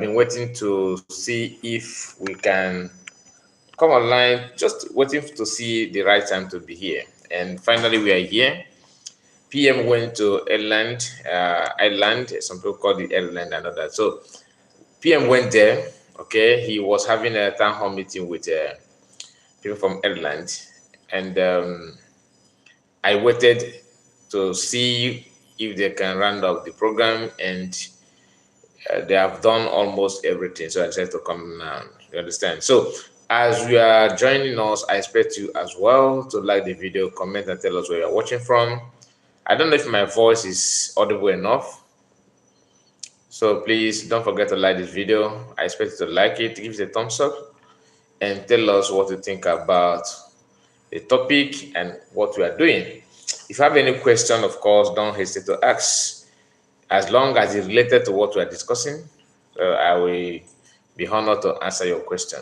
been waiting to see if we can come online, just waiting to see the right time to be here. And finally, we are here. PM went to Ireland. Some people call it Ireland and all that. So PM went there. Okay, he was having a town hall meeting with people from Ireland, and I waited to see if they can round up the program, and they have done almost everything. So I decided to come now. You understand? So as you are joining us, I expect you as well to like the video, comment, and tell us where you're watching from. I don't know if my voice is audible enough. So please don't forget to like this video. I expect you to like it, give it a thumbs up, and tell us what you think about the topic and what we are doing. If you have any question, of course, don't hesitate to ask. As long as it's related to what we are discussing, I will be honored to answer your question.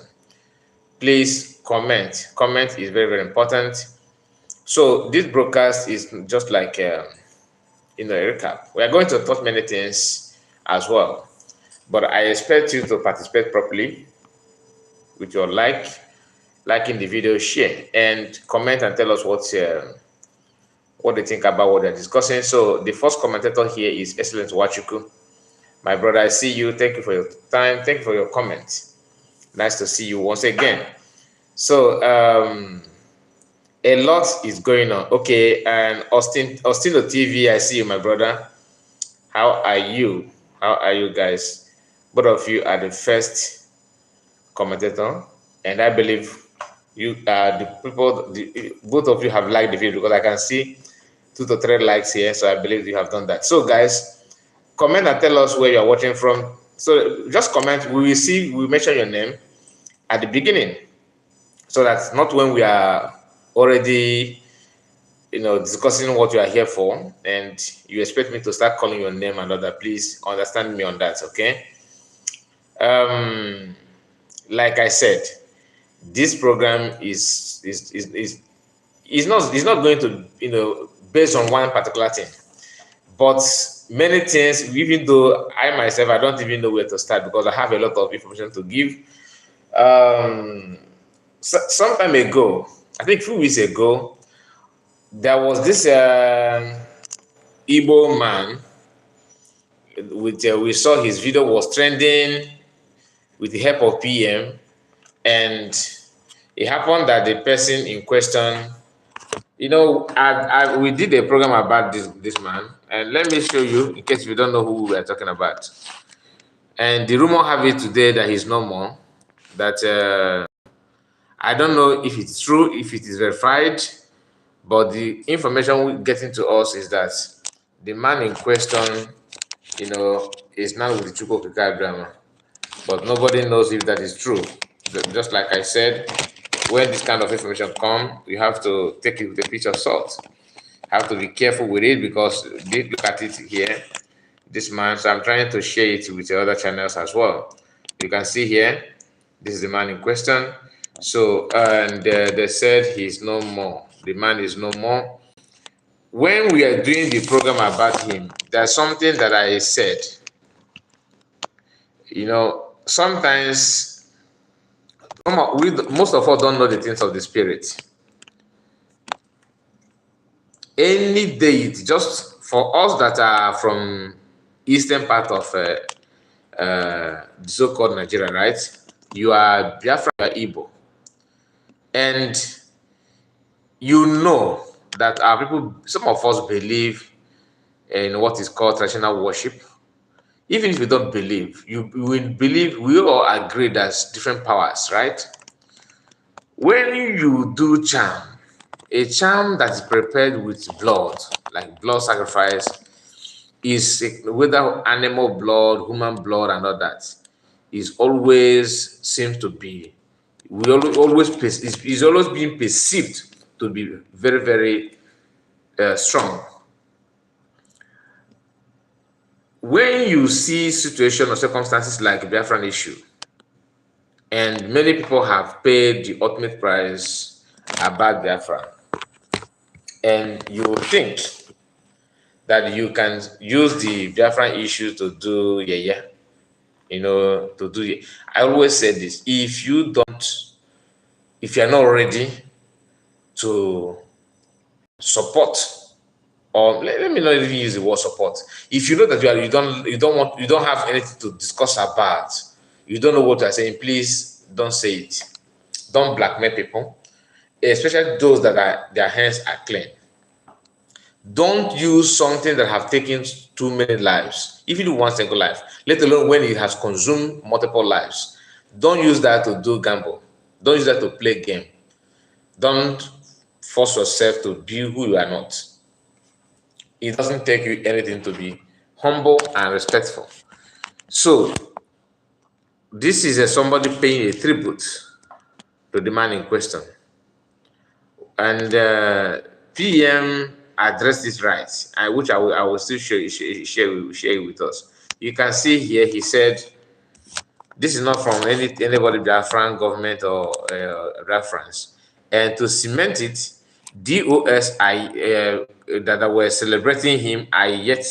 Please comment. Comment is very, very important. So this broadcast is just like a recap. We are going to touch many things as well, but I expect you to participate properly with your liking the video, share, and comment and tell us what they think about what they're discussing. So the first commentator here is Excellent Wachuku. My brother, I see you. Thank you for your time. Thank you for your comment. Nice to see you once again. So a lot is going on. Okay, and Austino TV, I see you, my brother. How are you? How are you guys? Both of you are the first commentator, and I believe you are the people. Both of you have liked the video because I can see 2 to 3 likes here. So I believe you have done that. So guys, comment and tell us where you are watching from. So just comment. We mention your name at the beginning, so that's not when we are already discussing what you are here for and you expect me to start calling your name and all that. Please understand me on that, okay? Like I said, this program is not going to based on one particular thing, but many things. Even though I myself, I don't even know where to start because I have a lot of information to give. Some time ago, I think a few weeks ago, there was this Igbo man with we saw his video was trending with the help of PM, and it happened that the person in question, we did a program about this man, and let me show you in case you don't know who we are talking about. And the rumor have it today that he's no more. That I don't know if it's true, if it is verified, but the information getting to us is that the man in question, is now with the Chukwokika drama. But nobody knows if that is true. Just like I said, when this kind of information comes, you have to take it with a pinch of salt. Have to be careful with it because look at it here, this man. So I'm trying to share it with the other channels as well. You can see here, this is the man in question. So, and they said he's no more. The man is no more. When we are doing the program about him, there's something that I said. Sometimes most of us don't know the things of the spirit. Any deity, just for us that are from eastern part of the so-called Nigeria, right? You are Biafra, Igbo, and that our people, some of us believe in what is called traditional worship. Even if you don't believe, we all agree there's different powers, right? When you do charm, a charm that is prepared with blood, like blood sacrifice, is whether animal blood, human blood, and all that, is always seems to be, is always being perceived to be very, very strong. When you see situation or circumstances like the Biafran issue, and many people have paid the ultimate price about Biafra, and you think that you can use the Biafran issue to do yeah. to do it. I always say this: if you are not ready to support, or let me not even use the word support. If you know that you don't have anything to discuss about, you don't know what you are saying, please don't say it. Don't blackmail people, especially those that their hands are clean. Don't use something that have taken too many lives, even one single life, let alone when it has consumed multiple lives. Don't use that to do gamble. Don't use that to play game. Don't force yourself to be who you are not. It doesn't take you anything to be humble and respectful. So this is somebody paying a tribute to the man in question. And PM addressed this right, which I will still share with us. You can see here he said, this is not from anybody Biafran government or reference. And to cement it, DOS that were celebrating him are yet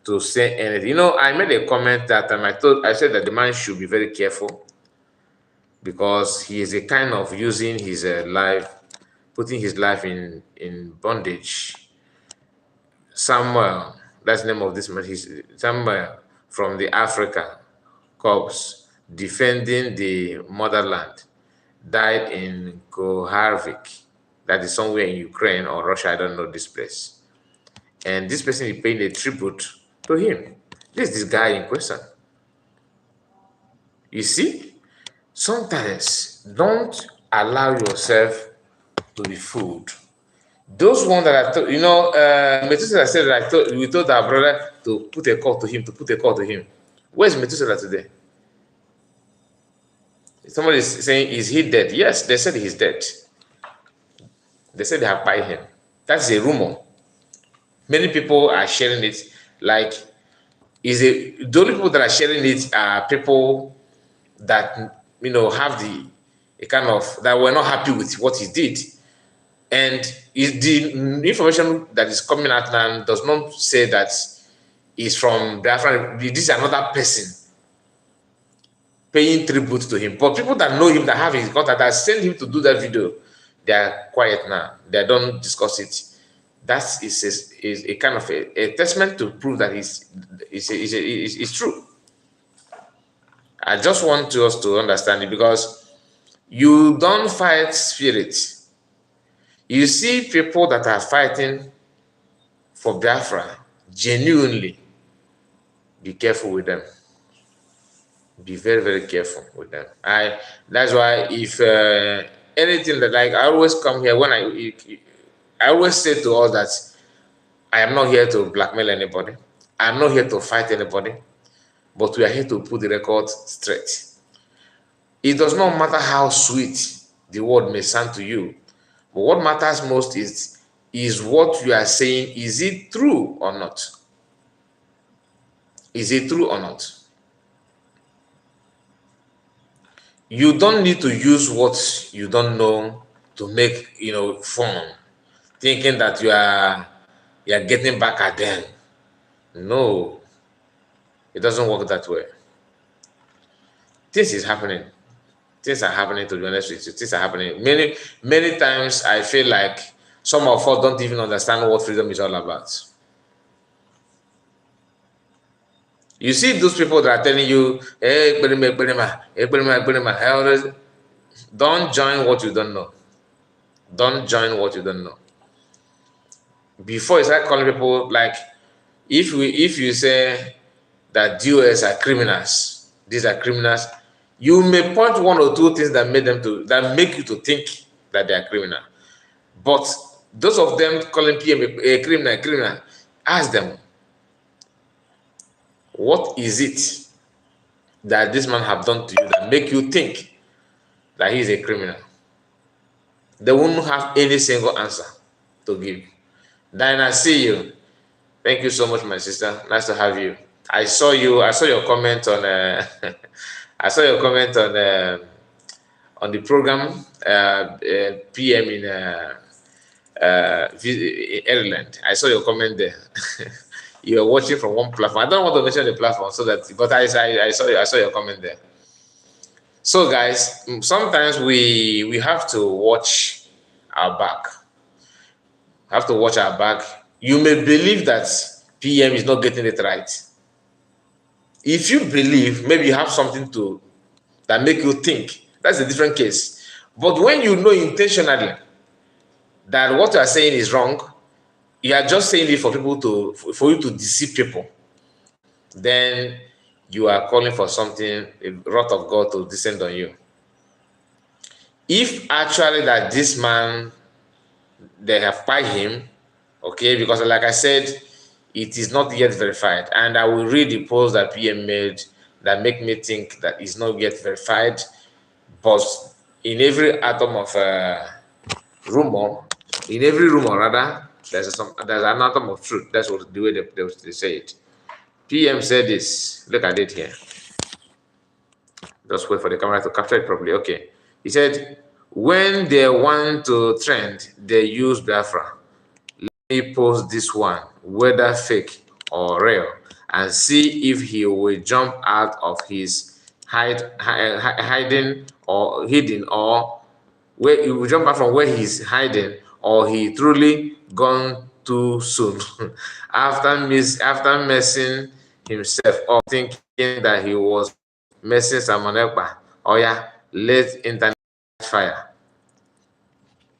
to say anything. I made a comment that time. I said that the man should be very careful because he is a kind of using his life, putting his life in bondage. Samuel, that's the name of this man. He's Samuel from the Africa Corps defending the motherland, died in Koharvik, that is somewhere in Ukraine or Russia, I don't know this place. And this person is paying a tribute to him. This guy in question. You see, sometimes don't allow yourself to be fooled. Those ones that I told, Methuselah said that we told our brother to put a call to him, Where's Methuselah today? Somebody is saying, is he dead? Yes, they said he's dead. They said they have buried him. That's a rumor. Many people are sharing it. Like, the only people that are sharing it are people that have a kind of that were not happy with what he did, and the information that is coming out now does not say that he's from Biafra. This is another person paying tribute to him. But people that know him, that have his contact, that send him to do that video, they are quiet now. They don't discuss it. That is a kind of a testament to prove that it's true. I just want us to understand it, because you don't fight spirit. You see people that are fighting for Biafra genuinely. Be careful with them. Be very, very careful with them. That's why if anything that, like, I always come here when I always say to all that I am not here to blackmail anybody. I'm not here to fight anybody, but we are here to put the record straight. It does not matter how sweet the word may sound to you, but what matters most is what you are saying. Is it true or not? Is it true or not? You don't need to use what you don't know to make fun, thinking that you are getting back at them. No, it doesn't work that way. Things are happening, to be honest with you. Things are happening. Many times I feel like some of us don't even understand what freedom is all about. You see those people that are telling you, hey, don't join what you don't know. Don't join what you don't know. Before you start calling people, like, if you say that DOS are criminals, these are criminals, you may point one or two things that make you to think that they are criminal. But those of them calling PM a criminal, ask them, what is it that this man have done to you that make you think that he is a criminal? They won't have any single answer to give. Diana, see you. Thank you so much, my sister. Nice to have you. I saw your comment on I saw your comment on the program PM in Ireland. I saw your comment there. you're watching from one platform. I don't want to mention the platform so that, but I saw your comment there. So guys, sometimes we have to watch our back. Have to watch our back. You may believe that PM is not getting it right. If you believe, maybe you have something to that make you think. That's a different case. But when you know intentionally that what you are saying is wrong, you are just saying it for people to for you to deceive people, then you are calling for something, a wrath of God to descend on you. If actually that this man, they have fired him, okay, because like I said, it is not yet verified, and I will read the post that PM made that make me think that it's not yet verified. But in every atom of rumor, in every rumor rather, there's an atom of truth. That's what the way they say it. PM said this. Look at it here. Just wait for the camera to capture it properly. Okay. He said, when they want to trend, they use Biafra. Let me post this one, whether fake or real, and see if he will jump out of his hiding or hidden, or where he will jump out from where he's hiding, or he truly gone too soon after messing himself up, thinking that he was messing someone Ekpa. Oh yeah, let internet fire.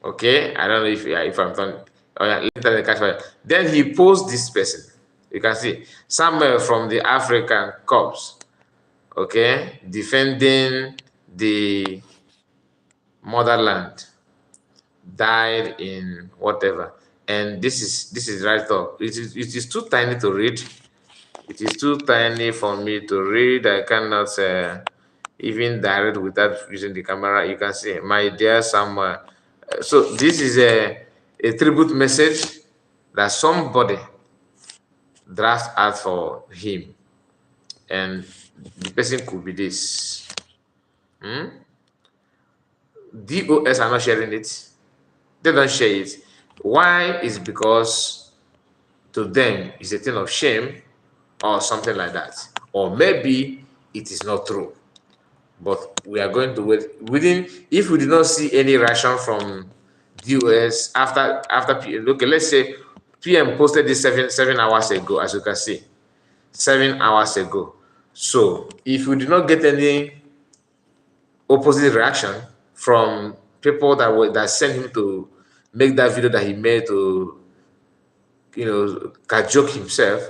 Okay, I don't know if I'm done. Oh yeah, let internet catch fire. Then he posts this person. You can see Samuel from the African Corps. Okay, defending the motherland, died in whatever, and this is right up. It is too tiny to read. It is too tiny for me to read. I cannot even direct without using the camera. You can see, my dear Samuel. So this is a tribute message that somebody drafts out for him, and the person could be this. DOS are not sharing it. They don't share it. Why? Is because to them it's a thing of shame or something like that. Or maybe it is not true. But we are going to wait. If we do not see any reaction from DOS after PM, okay, let's say PM posted this 7 hours ago, as you can see. 7 hours ago. So if we do not get any opposite reaction from people that sent him to make that video that he made to, joke himself,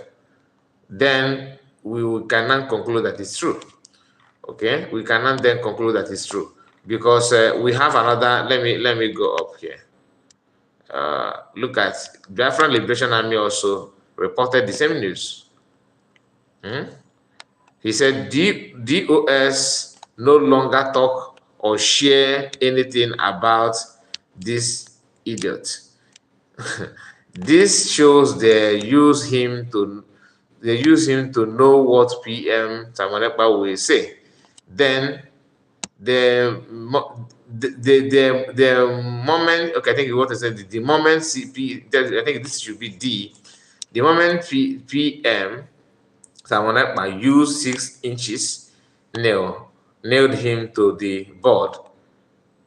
then we cannot conclude that it's true. Okay, we cannot then conclude that it's true because we have another. Let me go up here. Look at Biafra Liberation Army also reported the same news. He said DOS no longer talk or share anything about this idiot. This shows they use him to know what PM Samuel Ekpa will say. Then the moment, okay, I think you want to say the moment CP, I think this should be D. The moment PM Samuel Ekpa used 6 inches nailed him to the board,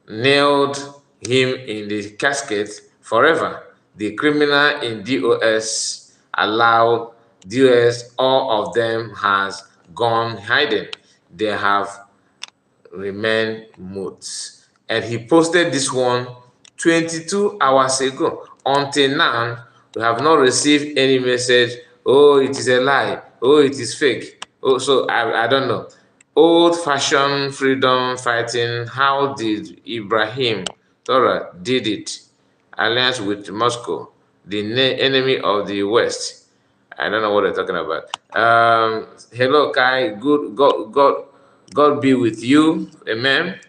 nailed him in the casket forever. The criminal in DOS allowed DOS, all of them has gone hiding. They have remained mute. And he posted this one 22 hours ago. Until now, we have not received any message. Oh, it is a lie. Oh, it is fake. Oh, so I don't know. Old-fashioned freedom fighting. How did Ibrahim Torah did it? Alliance with Moscow, the enemy of the West. I don't know what they're talking about. Hello, Kai. Good God be with you. Amen.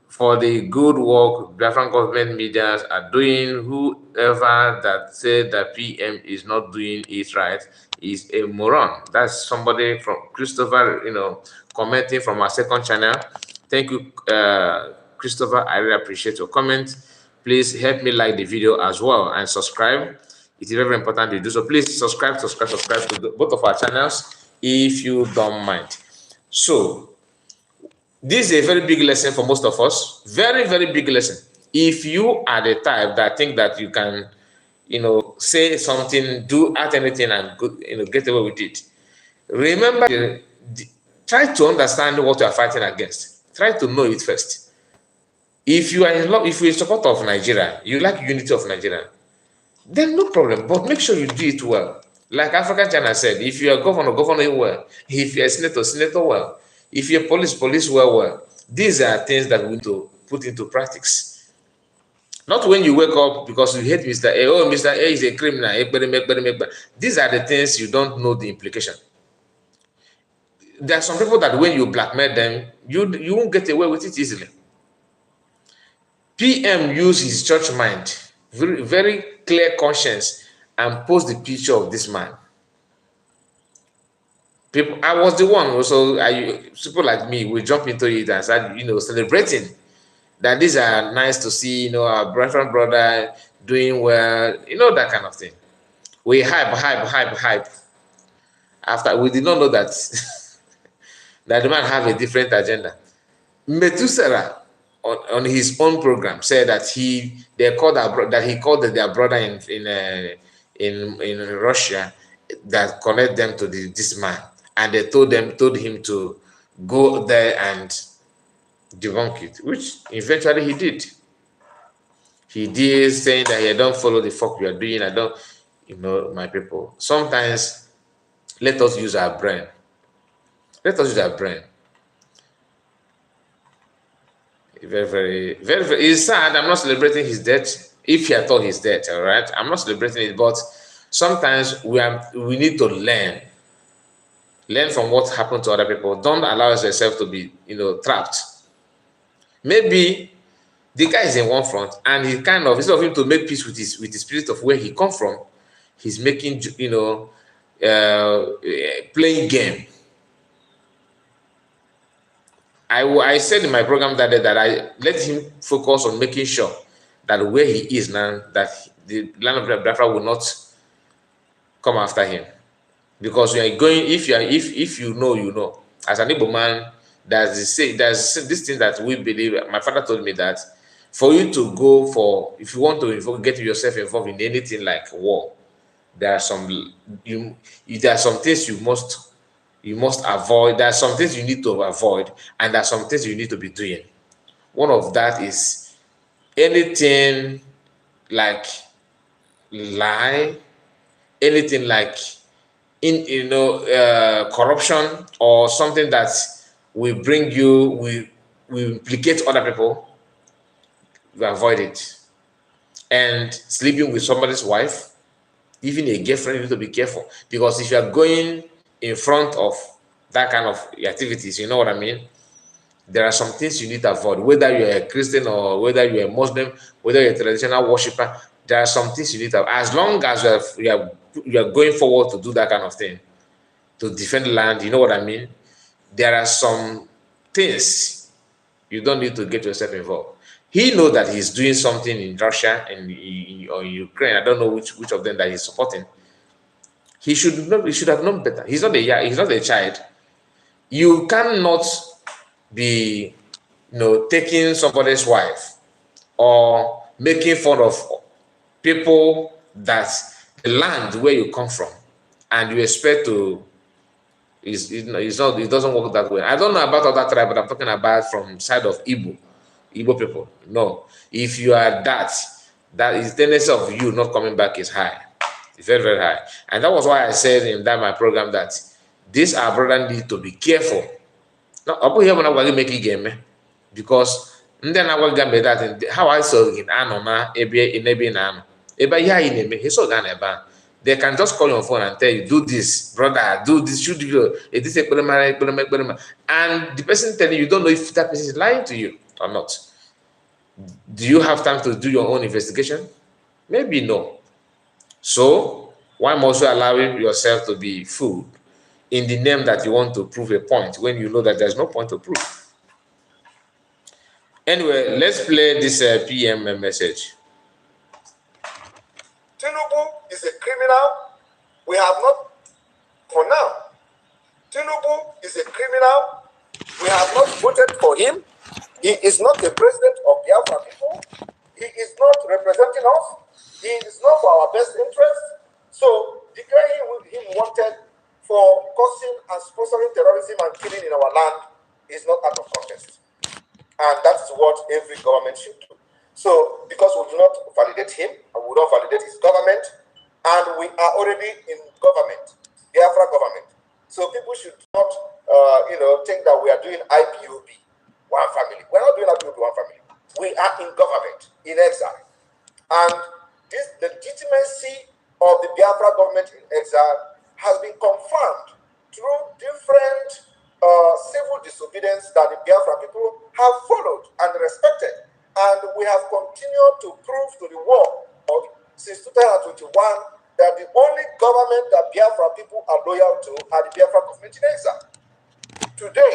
For the good work Biafran government medias are doing. Whoever that said that PM is not doing it right is a moron. That's somebody from Christopher, commenting from our second channel. Thank you, Christopher. I really appreciate your comment. Please help me like the video as well and subscribe. It is very, very important you do so. Please subscribe to both of our channels if you don't mind. So this is a very big lesson for most of us. Very, very big lesson. If you are the type that think that you can, say something, do at anything and get away with it, remember, try to understand what you are fighting against. Try to know it first. If you are in love, if you're in support of Nigeria, you like unity of Nigeria, then no problem. But make sure you do it well. Like African China said, if you're a governor, governor well. If you're a senator, senator well. If you're police, police well. These are things that we need to put into practice. Not when you wake up because you hate Mr. A. Oh, Mr. A is a criminal. These are the things you don't know the implication. There are some people that when you blackmail them, you won't get away with it easily. PM used his church mind, very, very clear conscience, and post the picture of this man. People, I was the one also. People like me will jump into it and start, celebrating that these are nice to see, our brother doing well, that kind of thing. We hype. After we did not know that that the man have a different agenda. Methuselah on his own program said that he called their brother in Russia that connect them to this man, and they told him to go there and debunk it, which eventually he did. He did, saying that he don't follow the fuck you are doing. I don't, my people. Sometimes let us use our brain. Let us use our brain. Very, very, very, very. It's sad. I'm not celebrating his death. If he thought he's dead, all right. I'm not celebrating it, but sometimes we need to learn from what happened to other people. Don't allow yourself to be, trapped. Maybe the guy is in one front, and he kind of, instead of him to make peace with the spirit of where he come from, he's making, playing game. I said in my program that day that I let him focus on making sure that where he is now, that the land of Biafra will not come after him, because we are going. If you know, as an Igbo man, there's this thing that we believe. My father told me that for you to go for, if you want to get yourself involved in anything like war, there are some things you must avoid. There are some things you need to avoid, and there are some things you need to be doing. One of that is anything like lie, anything like corruption, or something that will bring will implicate other people. We avoid it. And sleeping with somebody's wife, even a girlfriend, you need to be careful, because if you are going in front of that kind of activities, you know what I mean? There are some things you need to avoid, whether you're a Christian or whether you're a Muslim, whether you're a traditional worshiper. There are some things you need to, as long as you are going forward to do that kind of thing, to defend land, you know what I mean? There are some things you don't need to get yourself involved. He knows that he's doing something in Russia and or in Ukraine. I don't know which of them that he's supporting. He should have known better. He's not a child. You cannot be, taking somebody's wife or making fun of people that the land where you come from, and you expect to. It doesn't work that way. I don't know about other tribe, but I'm talking about from side of Igbo people. No, if you are that is the tendency of you not coming back is high. It's very, very high. And that was why I said in my program that these our brother need to be careful. Now, up here when I will make it game, because then I will get that how I saw in Anoma, they can just call your phone and tell you, do this, brother, do this, should you, and the person telling you don't know if that person is lying to you or not. Do you have time to do your own investigation? Maybe no. So why must you allow yourself to be fooled in the name that you want to prove a point when you know that there's no point to prove? Anyway, let's play this PM message. Tinubu is a criminal. We have not, for now, Tinubu is a criminal. We have not voted for him. He is not the president of Biafra people. He is not representing us. He is not for our best interest. So declaring him wanted for causing and sponsoring terrorism and killing in our land is not out of contest. And that's what every government should do. So because we do not validate him, and we don't validate his government, and we are already in government, Biafra government. So people should not, think that we are doing IPOB, one family. We're not doing IPOB, one family. We are in government, in exile. And this legitimacy of the Biafra government in exile has been confirmed through different civil disobedience that the Biafra people have followed and respected. And we have continued to prove to the world since 2021 that the only government that Biafra people are loyal to are the Biafra government in exile. Today,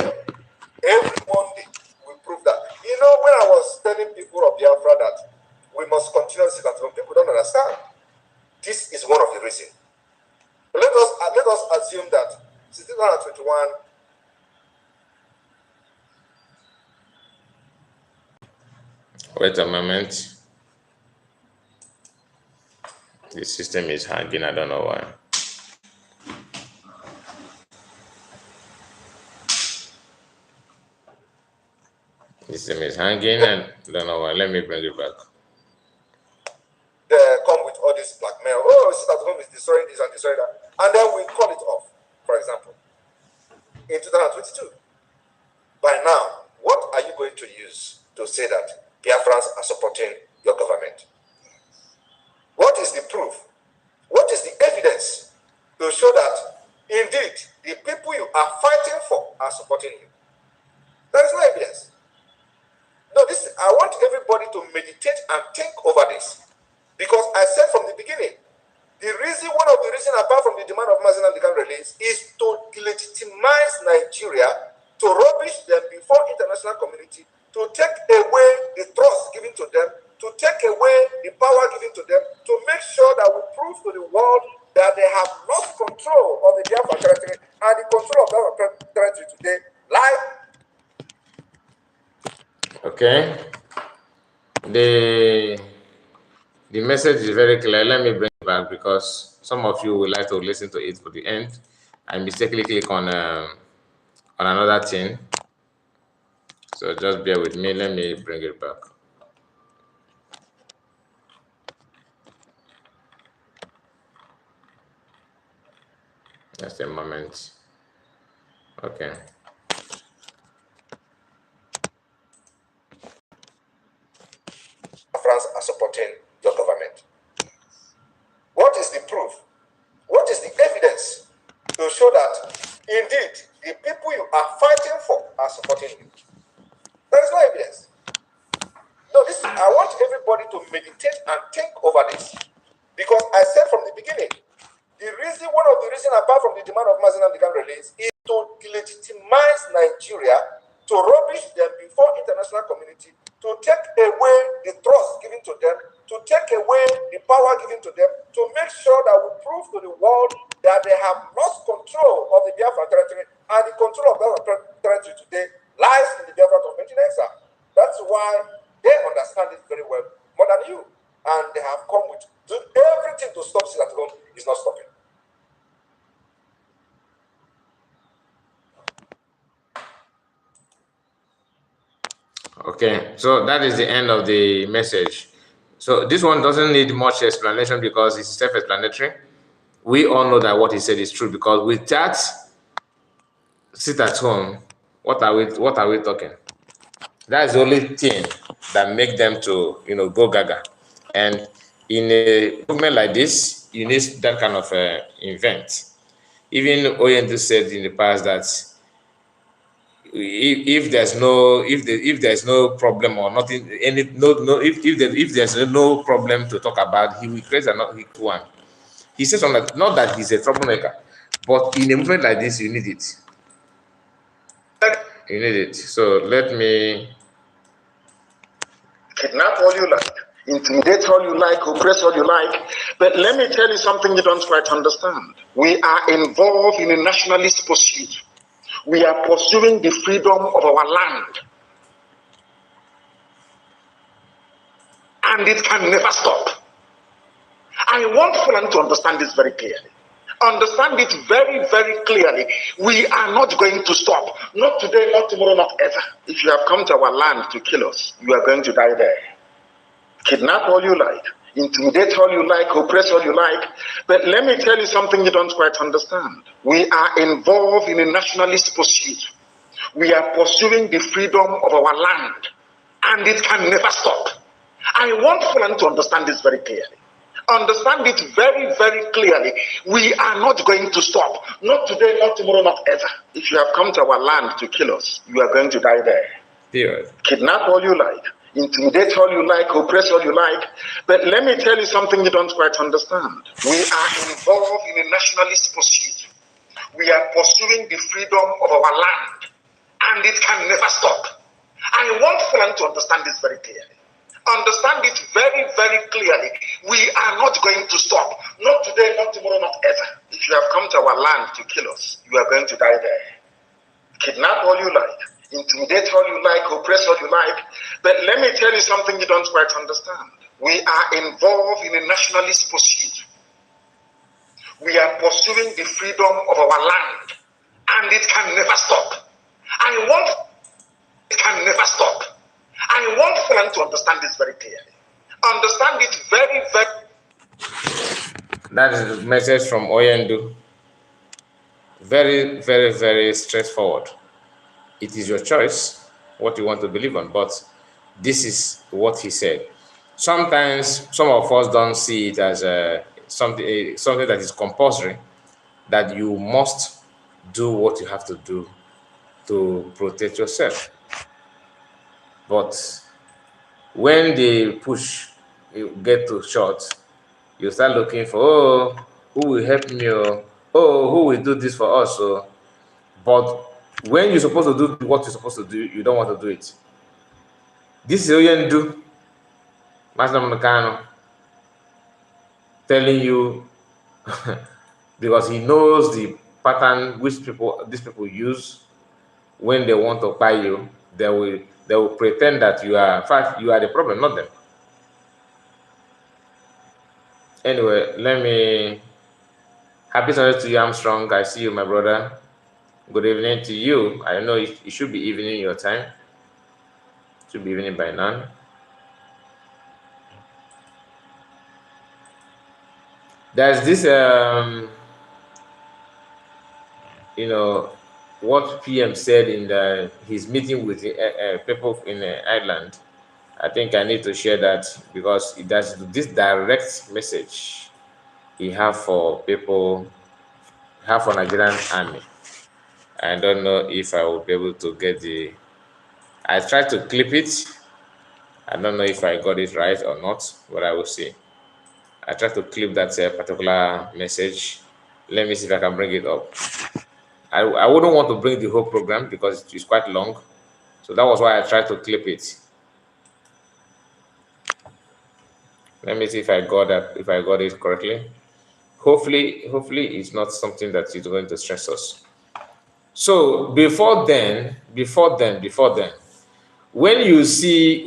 every Monday, we prove that. You know, when I was telling people of Biafra that we must continue to sit at home, people don't understand. This is one of the reasons. Let us assume that since 2021, wait a moment. The system is hanging. I don't know why. The system is hanging and I don't know why. Let me bring it back. They come with all this blackmail. Oh, sit at home is destroying this and destroying that. And then we call it off, for example. In 2022. By now, what are you going to use to say that Biafrans are supporting your government? What is the proof? What is the evidence to show that indeed the people you are fighting for are supporting you? There is no evidence. No, I want everybody to meditate and think over this. Because I said from the beginning, one of the reasons, apart from the demand of national release, is to legitimize Nigeria, to rubbish them before international community, to take away the trust given to them, to take away the power given to them, to make sure that we prove to the world that they have lost control of the Biafra territory, and the control of Biafra territory today lies. Okay. The message is very clear. Let me bring it back because some of you would like to listen to it for the end and mistakenly click on another thing. So just bear with me. Let me bring it back. Just a moment. Okay. France are supporting your government. What is the proof? What is the evidence to show that indeed the people you are fighting for are supporting you? There is no evidence. No, I want everybody to meditate and think over this. Because I said from the beginning, one of the reasons, apart from the demand of national release, is to legitimize Nigeria, to rubbish them before international community, to take away the trust given to them, to take away the power given to them, to make sure that we prove to the world that they have lost control of the Biafra territory, and the control of Biafra territory today lies in the Biafra government in exile. That's why they understand it very well, more than you. And they have come with everything to stop sit at home is not stopping. Okay, so that is the end of the message. So this one doesn't need much explanation because it's self-explanatory. We all know that what he said is true because with that sit at home, what are we talking? That's the only thing that make them to go gaga. And in a movement like this, you need that kind of event. Even Oyendu said in the past that if there's no problem or nothing, if there's no problem to talk about, he will create another one. He says something like, not that he's a troublemaker, but in a movement like this, you need it. You need it. So let me kidnap all you like. intimidate all you like, oppress all you like. But let me tell you something you don't quite understand. We are involved in a nationalist pursuit. We are pursuing the freedom of our land. And it can never stop. I want Fulani to understand this very clearly. Understand it very, very clearly. We are not going to stop. Not today, not tomorrow, not ever. If you have come to our land to kill us, you are going to die there. Kidnap all you like, intimidate all you like, oppress all you like. But let me tell you something you don't quite understand. We are involved in a nationalist pursuit. We are pursuing the freedom of our land. And it can never stop. I want Fulani to understand this very clearly. Understand it very, very clearly. We are not going to stop. Not today, not tomorrow, not ever. If you have come to our land to kill us, you are going to die there. Period. Kidnap all you like, intimidate all you like, oppress all you like. But let me tell you something you don't quite understand. We are involved in a nationalist pursuit. We are pursuing the freedom of our land. And it can never stop. I want Fulani to understand this very clearly. Understand it very, very clearly. We are not going to stop. Not today, not tomorrow, not ever. If you have come to our land to kill us, you are going to die there. Kidnap all you like, intimidate all you like, oppress all you like. But let me tell you something you don't quite understand. We are involved in a nationalist pursuit. We are pursuing the freedom of our land. And it can never stop. It can never stop. I want Fulani to understand this very clearly. Understand it very, very. That is the message from Oyendu. Very, very, very straightforward. It is your choice what you want to believe on, but this is what he said. Sometimes some of us don't see it as something that is compulsory, that you must do what you have to do to protect yourself. But when they push, you get to short, you start looking for, oh, who will help me? Oh, who will do this for us? But when you're supposed to do what you're supposed to do, you don't want to do it. This is Oyendu, Master Mekano, telling you because he knows the pattern which these people use when they want to buy you. They will pretend that you are, in fact, you are the problem, not them. Anyway, happy Sunday to you, Armstrong. I see you, my brother. Good evening to you. I know it should be evening your time. It should be evening by now. There's this, what PM said in his meeting with the people in Ireland. I think I need to share that because there's this direct message he have for people, have for Nigerian army. I don't know if I will be able to get I tried to clip it. I don't know if I got it right or not, but I will see. I tried to clip that particular message. Let me see if I can bring it up. I wouldn't want to bring the whole program because it is quite long. So that was why I tried to clip it. Let me see if I got it correctly. Hopefully it's not something that is going to stress us. So before then, when you see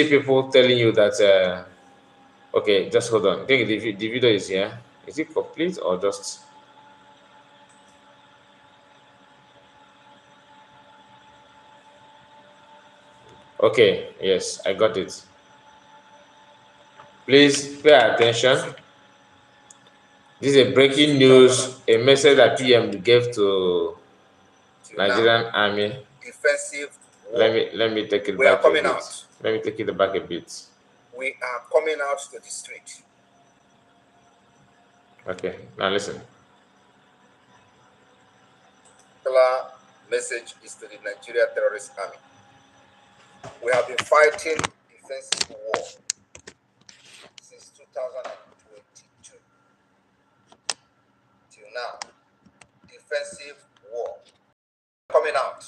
people telling you that okay, just hold on. I think the video is here. Is it complete or just? Okay, yes, I got it. Please pay attention. This is a breaking news, a message that PM gave to Nigerian Army. Defensive war. Let me take it back a bit. Let me take it back a bit. We are coming out to the street. Okay, now listen. The message is to the Nigeria Terrorist Army. We have been fighting defensive war since 2022 till now. Defensive war. Coming out.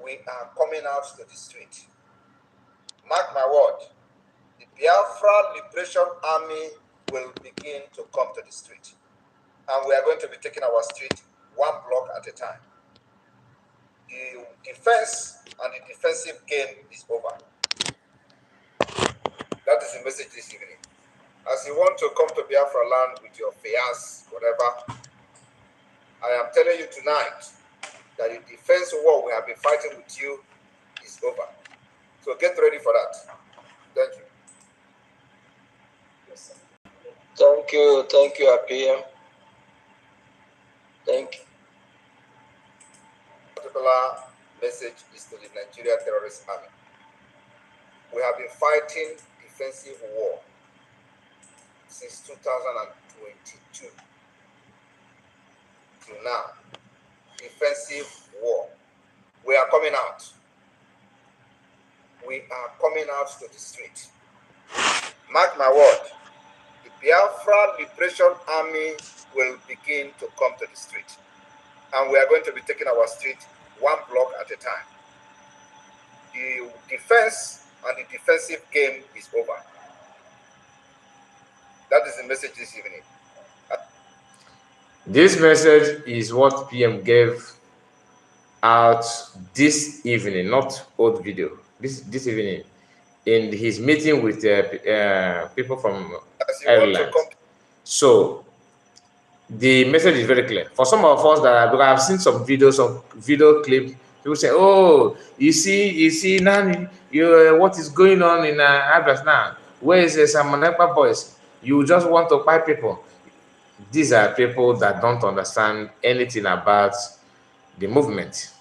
We are coming out to the street. Mark my word. the Biafra Liberation Army will begin to come to the street. And we are going to be taking our street one block at a time. The defense and the defensive game is over. That is the message this evening. As you want to come to Biafra land with your fias, whatever, I am telling you tonight that the defense war we have been fighting with you is over. So get ready for that. Thank you. Thank you, APM. Thank you. Particular message is to the Nigeria Terrorist Army. We have been fighting defensive war since 2022 till now. Defensive war. We are coming out. We are coming out to the street. Mark my word. The Biafra Liberation Army will begin to come to the street. And we are going to be taking our street one block at a time. The defense and the defensive game is over. That is the message this evening. This message is what PM gave out this evening, not old video. This evening, in his meeting with people from Ireland. So the message is very clear. For some of us that because I've seen some videos, some video clip, people say, "Oh, you see now, what is going on in Abras now? Where is some Ekpa boys? You just want to buy people." These are people that don't understand anything about the movement.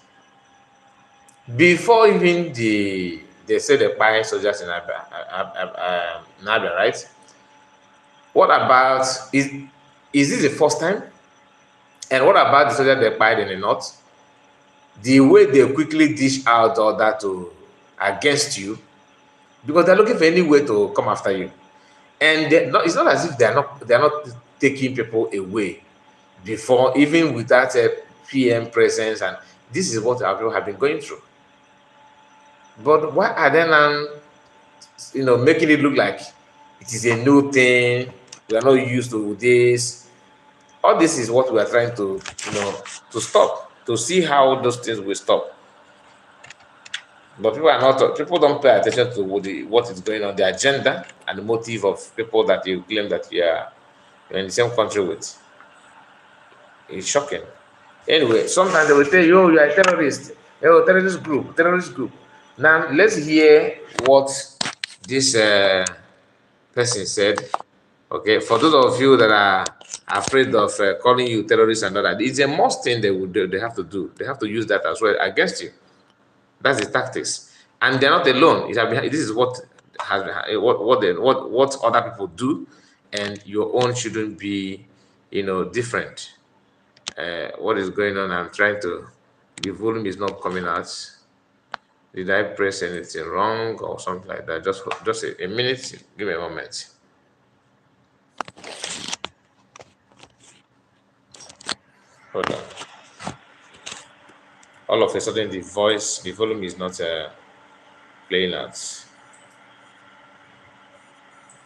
Before even they say they buy soldiers in Abia, right? What about is this the first time? And what about the soldiers they buy in the north? The way they quickly dish out all that against you, because they're looking for any way to come after you. And it's not as if they're not taking people away before, even without a PM presence, and this is what our people have been going through. But why are they now, making it look like it is a new thing? We are not used to this. All this is what we are trying to to stop, to see how those things will stop. But people don't pay attention to what is going on, the agenda and the motive of people that you claim that you're in the same country with. It's shocking. Anyway, sometimes they will tell you, "Oh, you are a terrorist. Oh, terrorist group, terrorist group." Now, let's hear what this person said. Okay, for those of you that are afraid of calling you terrorists and all that, it's a must thing they would do. They have to do. They have to use that as well against you. That's the tactics, and they're not alone. This is what what other people do, and your own shouldn't be, different. What is going on? I'm trying to. The volume is not coming out. Did I press anything wrong or something like that? Just a minute. Give me a moment. Hold on. All of a sudden, the volume is not playing out.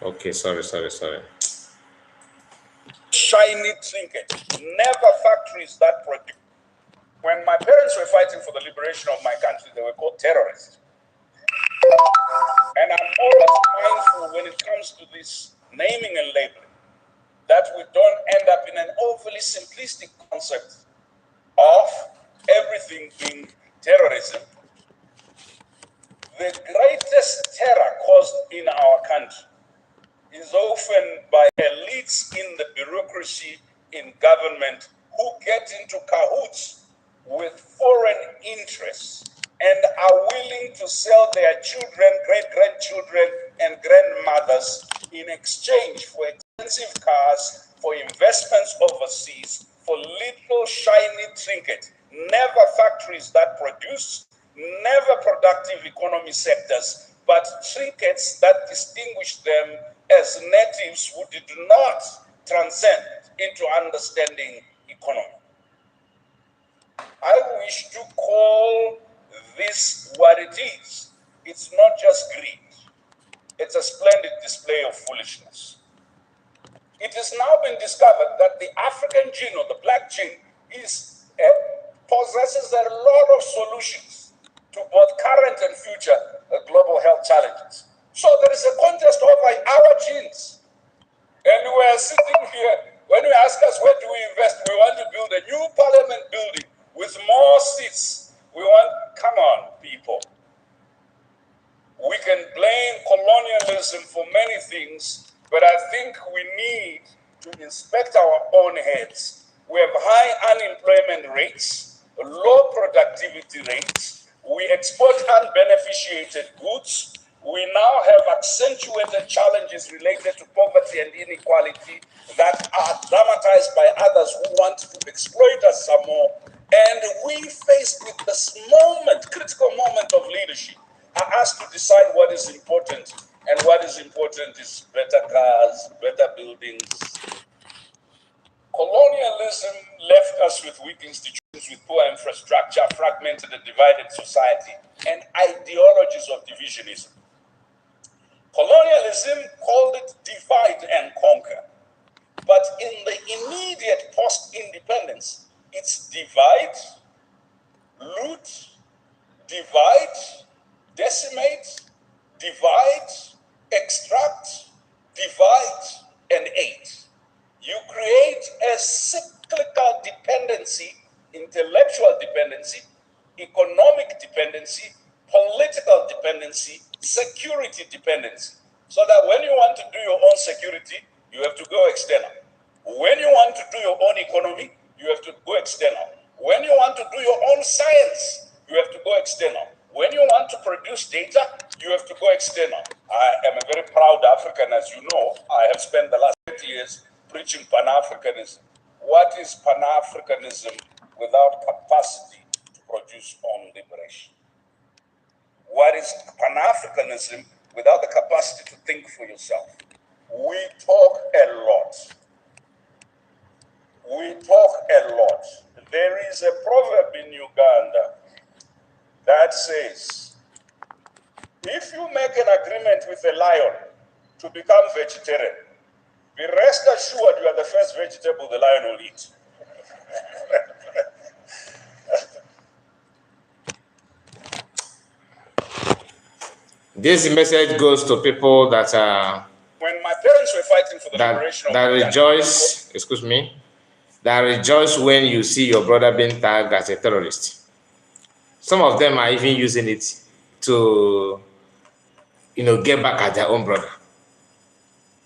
Okay, sorry. Shiny trinket. Never factories that produce. When my parents were fighting for the liberation of my country, they were called terrorists. And I'm always mindful when it comes to this naming and labeling that we don't end up in an overly simplistic concept of everything being terrorism. The greatest terror caused in our country is often by elites in the bureaucracy in government who get into cahoots with foreign interests and are willing to sell their children, great-grandchildren, and grandmothers in exchange for expensive cars, for investments overseas, for little shiny trinkets. Never factories that produce, never productive economy sectors, but trinkets that distinguish them as natives who did not transcend into understanding economy. I wish to call this what it is. It's not just greed. It's a splendid display of foolishness. It has now been discovered that the African gene or the black gene possesses a lot of solutions to both current and future global health challenges. So there is a contest over our genes. And we are sitting here, when you ask us where do we invest, we want to build a new parliament building with more seats. We want, come on, people. We can blame colonialism for many things, but I think we need to inspect our own heads. We have high unemployment rates, low productivity rates. We export unbeneficiated goods. We now have accentuated challenges related to poverty and inequality that are dramatized by others who want to exploit us some more. And we, faced with this moment, critical moment of leadership, are asked to decide what is important. And what is important is better cars, better buildings. Colonialism left us with weak institutions, with poor infrastructure, fragmented and divided society, and ideologies of divisionism. Colonialism called it divide and conquer. But in the immediate post-independence, it's divide, loot, divide, decimate, divide, extract, divide, and aid. You create a cyclical dependency, intellectual dependency, economic dependency, political dependency, security dependency. So that when you want to do your own security, you have to go external. When you want to do your own economy, you have to go external. When you want to do your own science, you have to go external. When you want to produce data, you have to go external. I am a very proud African, as you know. I have spent the last 20 years preaching Pan-Africanism. What is Pan-Africanism without capacity to produce own liberation? What is Pan-Africanism without the capacity to think for yourself? We talk a lot. We talk a lot. There is a proverb in Uganda that says, if you make an agreement with a lion to become vegetarian, be rest assured you are the first vegetable the lion will eat. This message goes to people that are when my parents were fighting for the liberation of that rejoice, excuse me, that rejoice when you see your brother being tagged as a terrorist. Some of them are even using it to, get back at their own brother.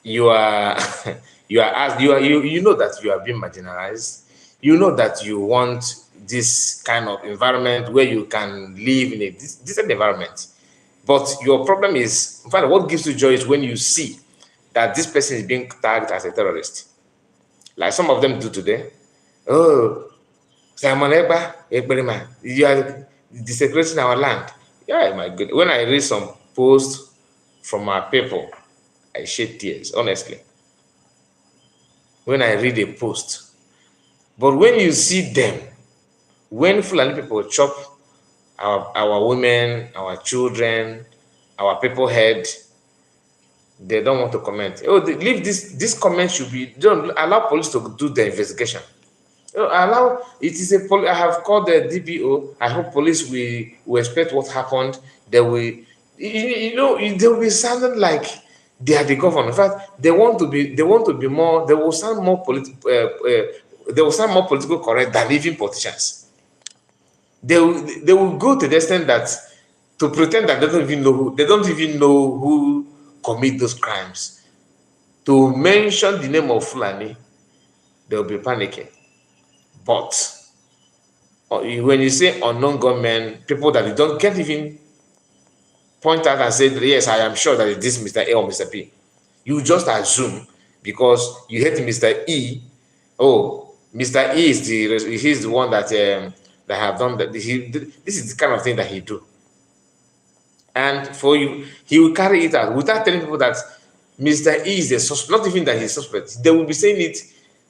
You are, you know that you are being marginalized. You know that you want this kind of environment where you can live in a decent environment. But your problem is, in fact, what gives you joy is when you see that this person is being tagged as a terrorist. Like some of them do today. Oh, Simon Ekpa, you are desecrating our land. Yeah, my good. When I read some posts from our people, I shed tears, honestly. When I read a post. But when you see them, when Fulani people chop our women, our children, our people head, they don't want to comment. Oh, leave this comment should be, don't allow police to do the investigation. Allow it is a I have called the DPO. I hope police will expect what happened. They will, they will be sounding like they are the government. In fact, they want to be more. They will sound more they will sound more political correct than even politicians. They will go to the extent that to pretend that they don't even know who commit those crimes. To mention the name of Fulani, they will be panicking. But when you say unknown gunmen, people that you can't even point out and say, yes, I am sure that it is Mr. A or Mr. B. You just assume because you hate Mr. E. Oh, Mr. E he's the one that have done that. This is the kind of thing that he do. And for you, he will carry it out without telling people that Mr. E is a suspect. Not even that he's suspect. They will be saying it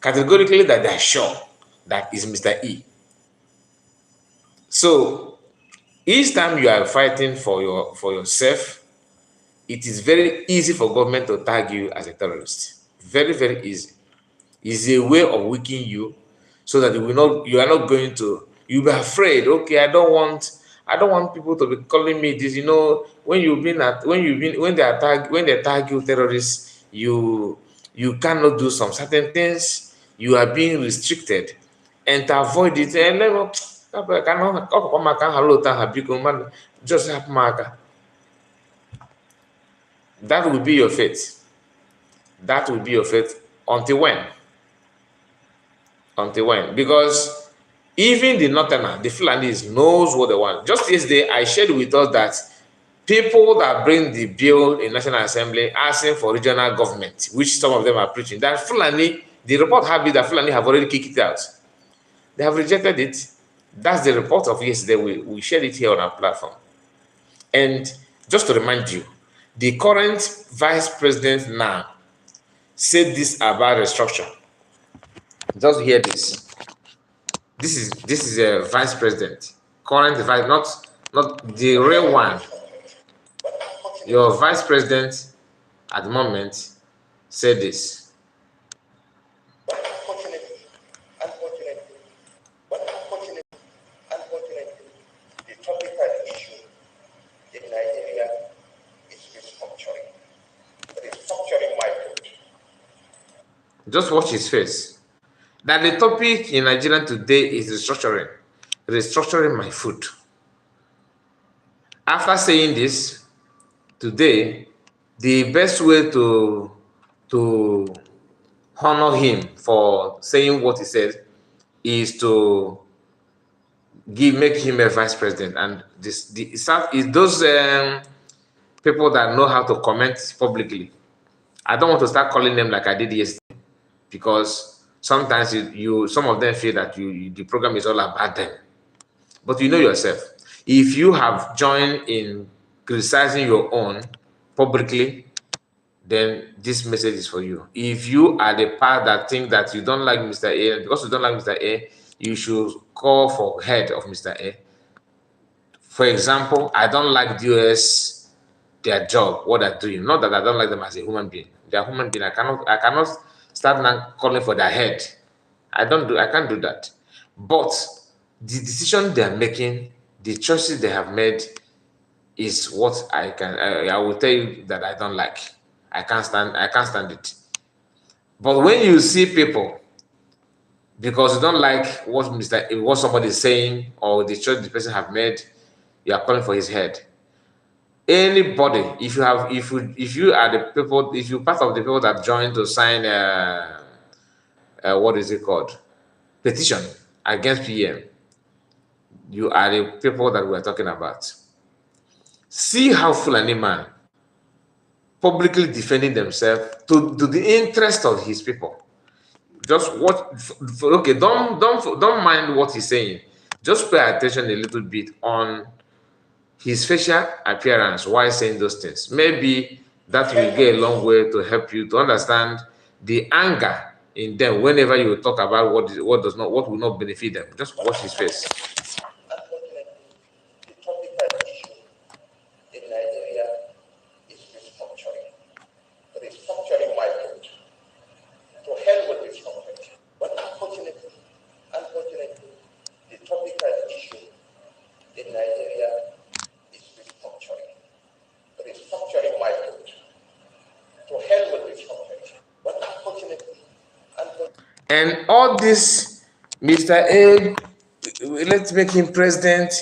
categorically that they are sure that is Mr. E. So each time you are fighting for yourself, it is very easy for government to tag you as a terrorist. Very, very easy. It's a way of weakening you so that you are not going to, you'll be afraid. Okay, I don't want people to be calling me this. When they tag you terrorists, you cannot do some certain things. You are being restricted, and to avoid it, just have marker. That will be your fate. That will be your fate until when? Until when? Because even the Northerner, the Fulanis, knows what they want. Just yesterday, I shared with us that people that bring the bill in National Assembly asking for regional government, which some of them are preaching, that Fulani, the report have it that Fulani have already kicked it out. They have rejected it. That's the report of yesterday. We shared it here on our platform. And just to remind you, the current vice president now said this about restructure. Just hear this. This is a vice president, current vice, not the real one. Your vice president at the moment said this. Unfortunately, the topical issue in Nigeria is restructuring. Restructuring my food. Just watch his face. That the topic in Nigeria today is restructuring. Restructuring my food. After saying this, today, the best way to honor him for saying what he said is to make him a vice president. And those people that know how to comment publicly. I don't want to start calling them like I did yesterday, because sometimes some of them feel that the program is all about them. But you know yourself. If you have joined in criticizing your own publicly, then this message is for you. If you are the part that think that you don't like Mr. A, because you don't like Mr. A, you should call for head of Mr. A. For example, I don't like the US, their job, what they're doing. Not that I don't like them as a human being. They're human being. I cannot start now calling for their head. I can't do that. But the decision they are making, the choices they have made, is what I will tell you that I don't like. I can't stand it. But when you see people, because you don't like what somebody is saying or the choice the person have made, you are calling for his head. Anybody, if you are the people, if you're part of the people that joined to sign what is it called? Petition against PM, you are the people that we're talking about. See how Fulani man publicly defending themselves to the interest of his people. Just what? Okay, don't mind what he's saying. Just pay attention a little bit on his facial appearance while saying those things. Maybe that will go a long way to help you to understand the anger in them whenever you talk about what will not benefit them. Just watch his face. And all this, Mr. A, let's make him president.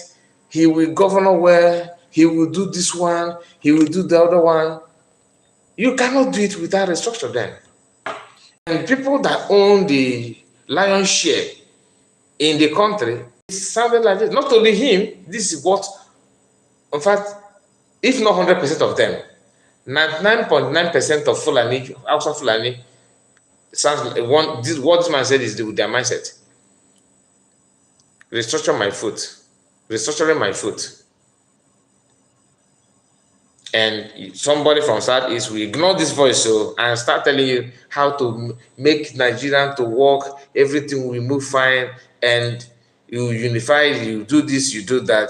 He will govern well. He will do this one. He will do the other one. You cannot do it without restructure then. And people that own the lion's share in the country, it sounded like this. Not only him, this is what, in fact, if not 100% of them, 99.9% of Fulani, outside Fulani, sounds like what this man said is with their mindset. Restructure my foot. Restructuring my foot. And somebody from Southeast will ignore this voice and start telling you how to make Nigerian to work, everything will move fine, and you unify, you do this, you do that.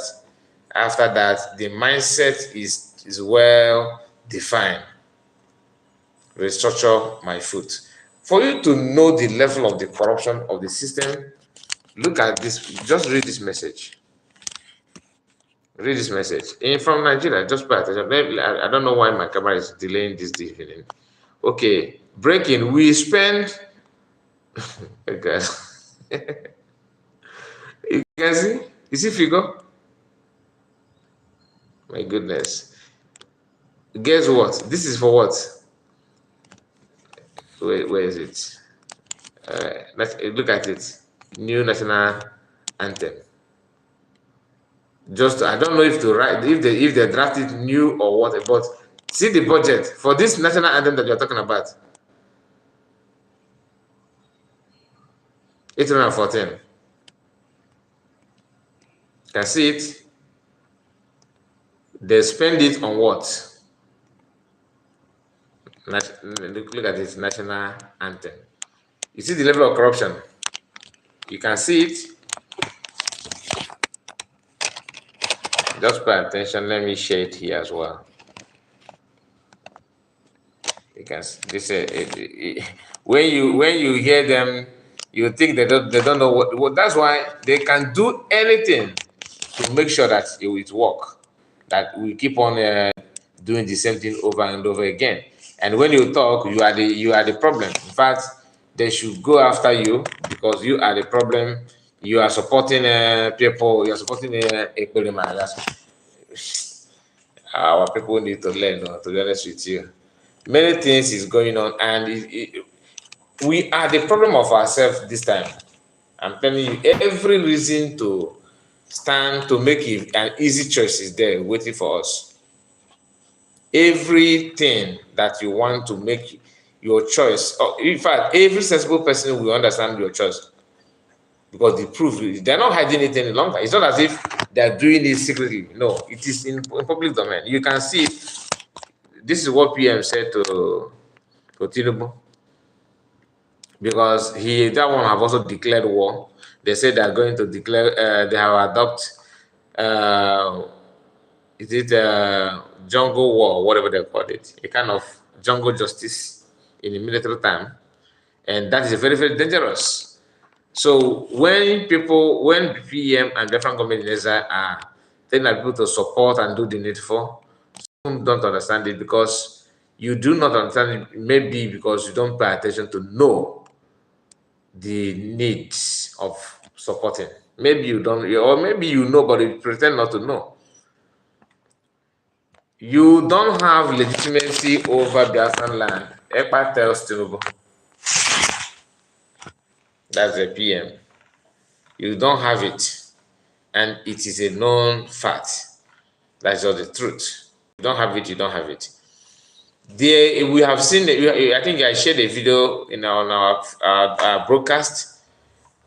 After that, the mindset is well define, restructure my foot. For you to know the level of the corruption of the system, look at this, just read this message. Read this message. From Nigeria, just pay attention. I don't know why my camera is delaying this evening. Okay, breaking. We spend. Okay. You can see? You see figure? My goodness. Guess what? This is for what? Where is it? Let's look at it. New national anthem. Just I don't know if to write if they drafted new or what, but see the budget for this national anthem that you're talking about. 814. Can see it. They spend it on what? Look at this national anthem. You see the level of corruption. You can see it. Just pay attention. Let me share it here as well. Because this when you hear them, you think they don't know what. That's why they can do anything to make sure that it will work. That we keep on doing the same thing over and over again. And when you talk, you are the problem. In fact, they should go after you because you are the problem. You are supporting people. You are supporting Ekpa. Our people need to learn. To be honest with you, many things is going on, and we are the problem of ourselves this time. I'm telling you, every reason to stand to make an easy choice is there waiting for us. Everything that you want to make your choice, or in fact, every sensible person will understand your choice because the proof, they're not hiding it any longer. It's not as if they're doing it secretly. No, it is in public domain. You can see it. This is what PM said to Tinubu, because that one have also declared war. They said they're going to declare, they have adopted, is it jungle war, whatever they call it, a kind of jungle justice in the military time, and that is very, very dangerous. So when PM and different government in exile are telling people to support and do the needful, some don't understand it because you do not understand it, maybe because you don't pay attention to know the needs of supporting. Maybe you don't, or maybe you know, but you pretend not to know. You don't have legitimacy over Biafran land. Ekpa tells Tinubu. That's the PM. You don't have it. And it is a known fact. That's just the truth. You don't have it, you don't have it. We have seen, I think I shared a video on our broadcast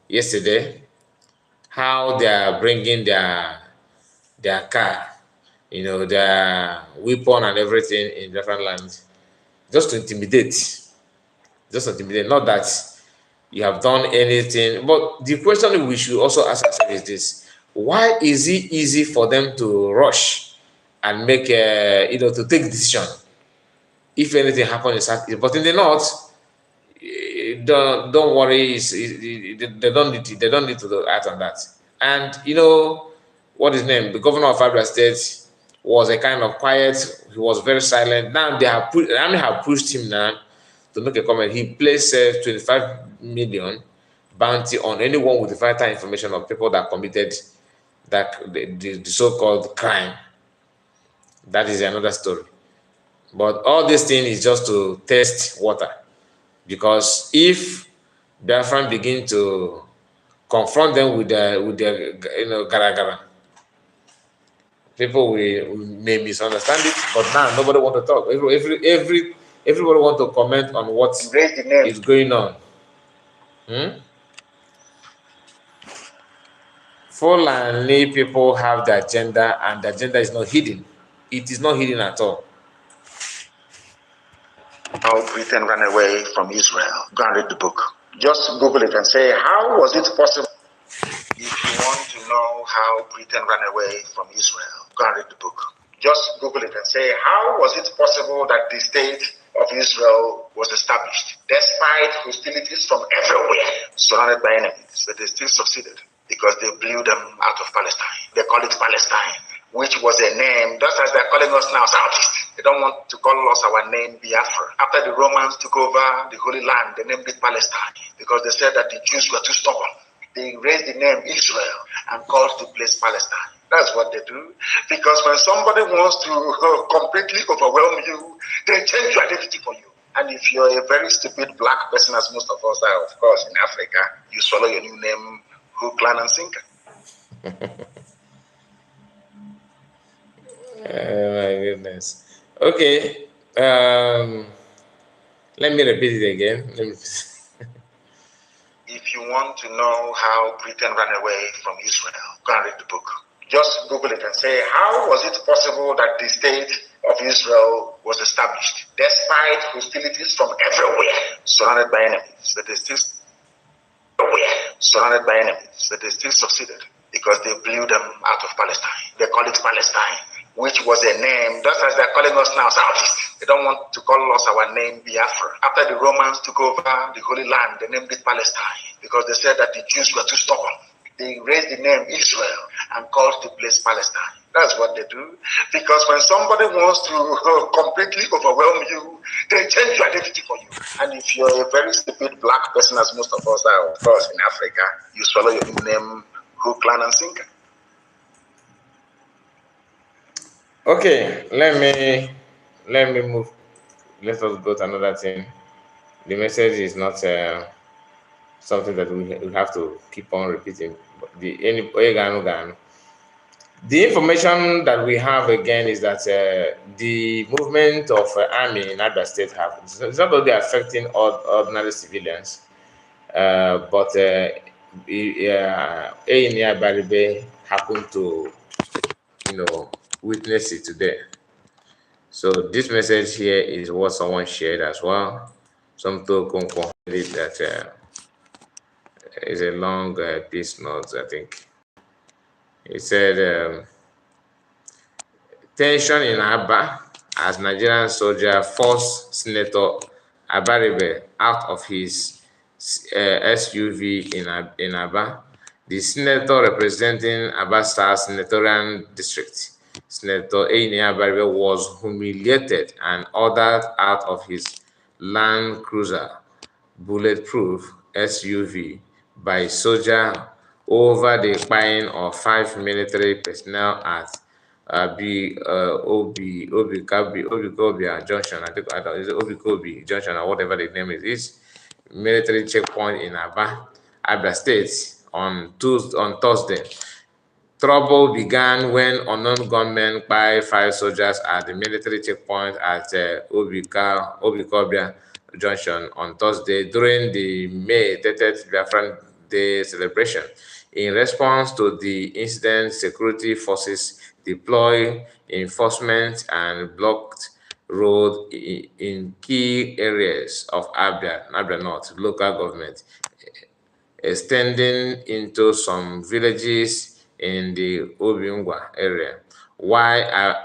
yesterday, how they are bringing their car, their weapon and everything in different lands, just to intimidate. Not that you have done anything. But the question we should also ask ourselves is this: why is it easy for them to rush and make to take decision if anything happens? But in the north, don't worry, they don't need to act on that. And what is his name? The governor of Abia State was a kind of quiet. He was very silent. Now they have pushed him now to make a comment. He placed 25 million bounty on anyone with the vital information of people that committed the so-called crime. That is another story. But all this thing is just to test water, because if Biafran begin to confront them with their gara, people may misunderstand it. But now nobody want to talk. Everybody want to comment on what is going on. Fulani people have the agenda, and the agenda is not hidden. It is not hidden at all. How Britain ran away from Israel. Go and read the book. Just Google it and say, how was it possible? If you want to know how Britain ran away from Israel, go and read the book. Just Google it and say, how was it possible that the state of Israel was established despite hostilities from everywhere, surrounded by enemies, but they still succeeded because they blew them out of Palestine. They call it Palestine, which was a name, just as they're calling us now Southeast. They don't want to call us our name Biafra. After the Romans took over the Holy Land, they named it Palestine because they said that the Jews were too stubborn. They raised the name Israel and called the place Palestine. That's what they do. Because when somebody wants to completely overwhelm you, they change your identity for you. And if you're a very stupid black person, as most of us are, of course, in Africa, you swallow your new name, hook, line, and sinker. My goodness. Okay. Let me repeat it again. If you want to know how Britain ran away from Israel, go and read the book. Just Google it and say, how was it possible that the state of Israel was established despite hostilities from everywhere, surrounded by enemies, but they still succeeded because they blew them out of Palestine. They call it Palestine, which was a name, just as they're calling us now Southeast. They don't want to call us our name Biafra. After the Romans took over the Holy Land, they named it Palestine because they said that the Jews were too stubborn. They raised the name Israel and called the place Palestine. That's what they do. Because when somebody wants to completely overwhelm you, they change your identity for you. And if you're a very stupid black person, as most of us are, of course, in Africa, you swallow your new name, hook, line, and sinker. Okay, let me move. Let us go to another thing. The message is not something that we have to keep on repeating. The information that we have again is that the movement of army in Abia State it's not only affecting ordinary civilians, but Eyini Baribe happened to, witness it today. So this message here is what someone shared as well. Some told that is a long piece note, I think. It said, tension in Aba as Nigerian soldier forced Senator Abaribe out of his SUV in Aba. The senator representing Aba South Senatorial District, Senator Eyini Abaribe, was humiliated and ordered out of his Land Cruiser bulletproof SUV by soldier over the spying of 5 military personnel at Obikobia Junction. I think is it Obikobi Junction or whatever the name is. Military checkpoint in Abia State on Thursday. Trouble began when unknown gunmen by 5 soldiers at the military checkpoint at Obikobia Junction on Thursday during the May 30th Biafran Day celebration. In response to the incident, security forces deployed enforcement and blocked roads in key areas of Abia North local government, extending into some villages in the Obiungwa area. While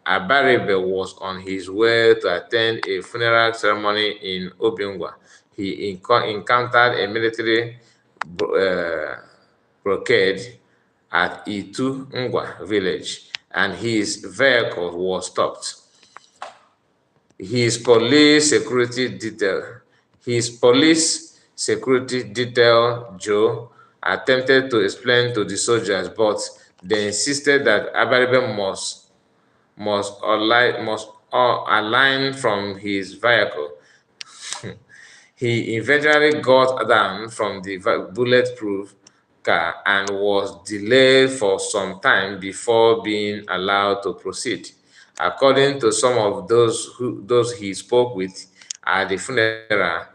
Abaribe was on his way to attend a funeral ceremony in Obiungwa, he encountered a military blockade at Itu Ngwa village, and his vehicle was stopped. His police security detail, Joe, attempted to explain to the soldiers, but they insisted that Abaribe must align from his vehicle. He eventually got down from the bulletproof car and was delayed for some time before being allowed to proceed. According to some of those he spoke with at the funeral,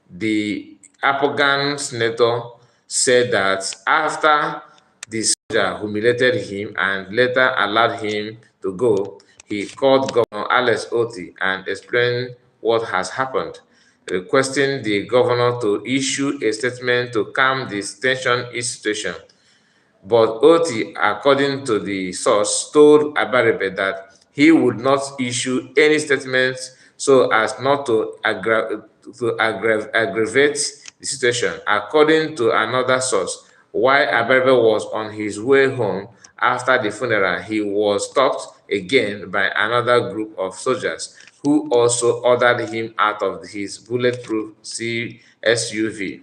the Apogan senator said that after the soldier humiliated him and later allowed him to go, he called Governor Alex Oti and explained what has happened, requesting the governor to issue a statement to calm the tension situation. But Oti, according to the source, told Abaribe that he would not issue any statements so as not to aggravate the situation. According to another source, while Aberbe was on his way home after the funeral, he was stopped again by another group of soldiers who also ordered him out of his bulletproof SUV.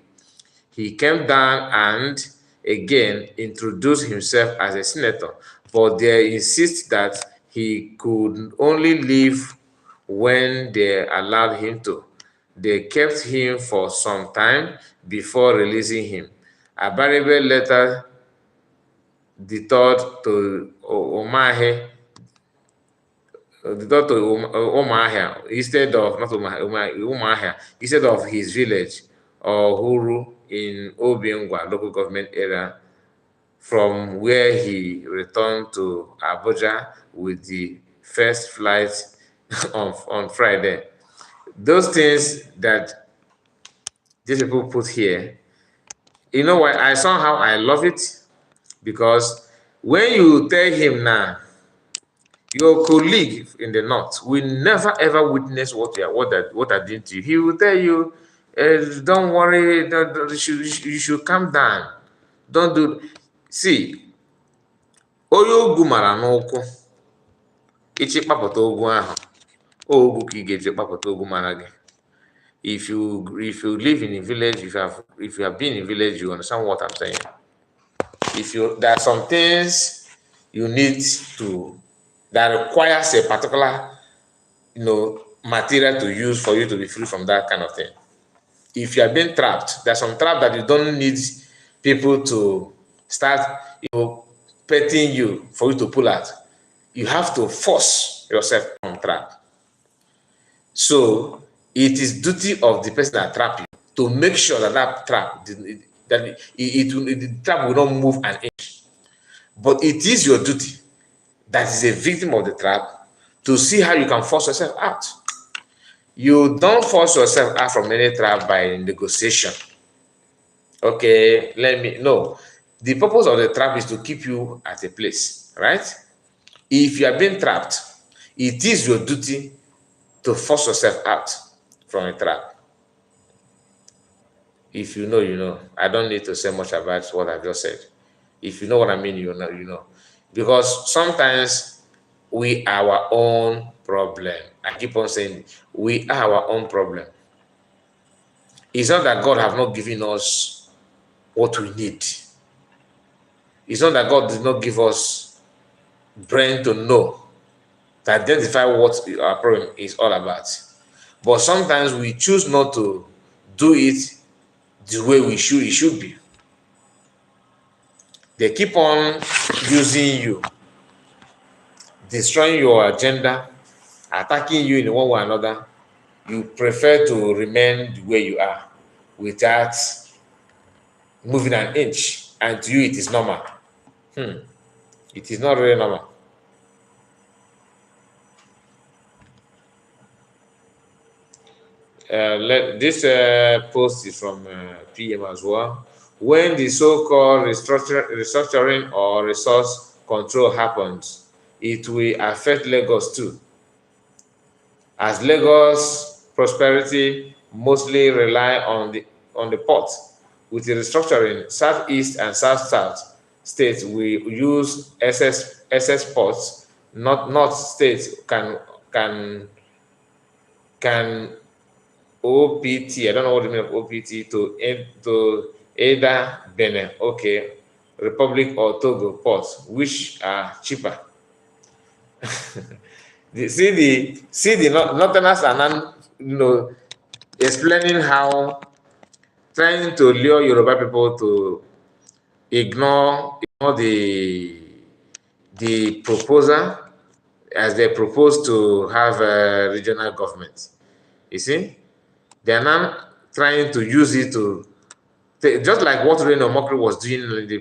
He came down and again introduced himself as a senator, but they insist that he could only leave when they allowed him to. They kept him for some time before releasing him. Abaribe later detoured to Omahe, instead of not Umuahia, instead of his village or Huru in Obiengwa local government area, from where he returned to Abuja with the first flight on Friday. Those things that these people put here, you know why? I love it, because when you tell him now, your colleague in the north will never ever witness what are doing to you. He will tell you, "Don't worry, you should calm down. Don't do." See, onye ogwu mara n'ụkwụ, ịchị kpapụta ogwu ahụ, ogwu ka ị ga-eji kpapụta ogwu mara gị. If you live in a village, if you have been in a village, you understand what I'm saying. There are some things you need to that requires a particular, material to use for you to be free from that kind of thing. If you are being trapped, there's some trap that you don't need people to start, petting you for you to pull out. You have to force yourself on trap. So it is duty of the person that trap you to make sure that trap, the trap will not move an inch. But it is your duty, that is a victim of the trap, to see how you can force yourself out. You don't force yourself out from any trap by negotiation. Okay, no. The purpose of the trap is to keep you at a place, right? If you are being trapped, it is your duty to force yourself out from a trap. If you know, you know. I don't need to say much about what I just said. If you know what I mean, you know. Because sometimes we are our own problem. I keep on saying we are our own problem. It's not that God have not given us what we need. It's not that God did not give us brain to know, to identify what our problem is all about. But sometimes we choose not to do it the way it should be. They keep on using you, destroying your agenda, attacking you in one way or another. You prefer to remain the way you are without moving an inch, and to you it is normal. It is not really normal. This post is from PM as well. When the so-called restructuring or resource control happens, it will affect Lagos too, as Lagos prosperity mostly rely on the port. With the restructuring, Southeast and South states will use SS ports. North states can OPT, I don't know what the meaning of OPT, to either Benin, okay, Republic or Togo ports, which are cheaper. see the Northerners are now, explaining how, trying to lure Yoruba people to ignore the proposal, as they propose to have a regional government. You see, they are now trying to use it to, just like what Reno Mokri was doing in the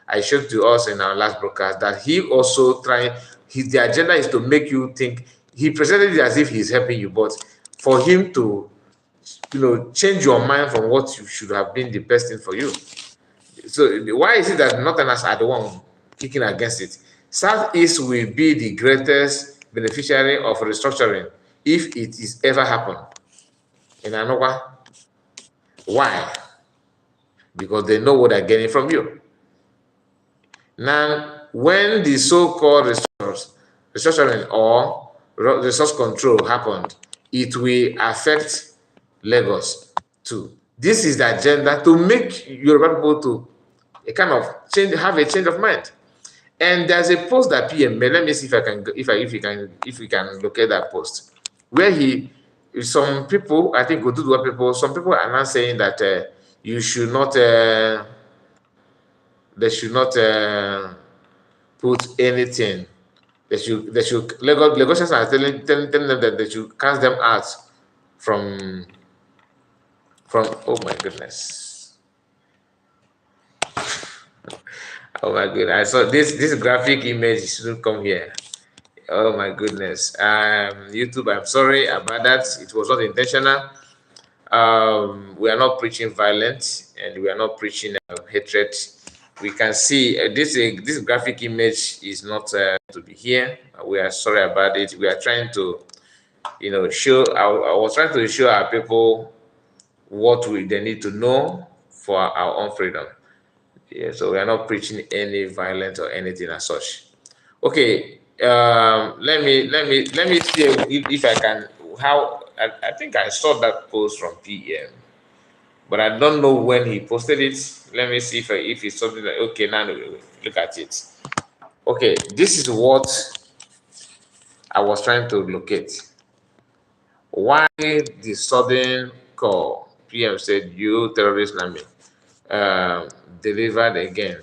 I showed to us in our last broadcast, that he also the agenda is to make you think. He presented it as if he's helping you, but for him to change your mind from what you should have been the best thing for you. So why is it that Northerners are the one kicking against it? Southeast will be the greatest beneficiary of restructuring if it is ever happened. In Anogwa, why? Because they know what they're getting from you. Now, when the so-called restructuring or resource control happened, it will affect Lagos too. This is the agenda to make Yoruba people to a kind of change, have a change of mind. And there's a post that PM made. Let me see if I can, if we can locate that post, where some people, I think, Oduduwa people, some people are now saying that you should not, they should not put anything. Lagosians are telling them that they should cast them out from, oh my goodness. Oh my goodness. I saw this graphic image shouldn't come here. Oh my goodness. YouTube, I'm sorry about that. It was not intentional. We are not preaching violence and we are not preaching hatred. We can see this graphic image is not to be here. We are sorry about it. We are trying to, show. I was trying to show our people what they need to know for our own freedom. Yeah, so we are not preaching any violence or anything as such. Okay, let me see if I can. I think I saw that post from PM, but I don't know when he posted it. Let me see if it's something like, okay, now look at it. Okay, this is what I was trying to locate. Why the sudden call? PM said, "You terrorist army, delivered again.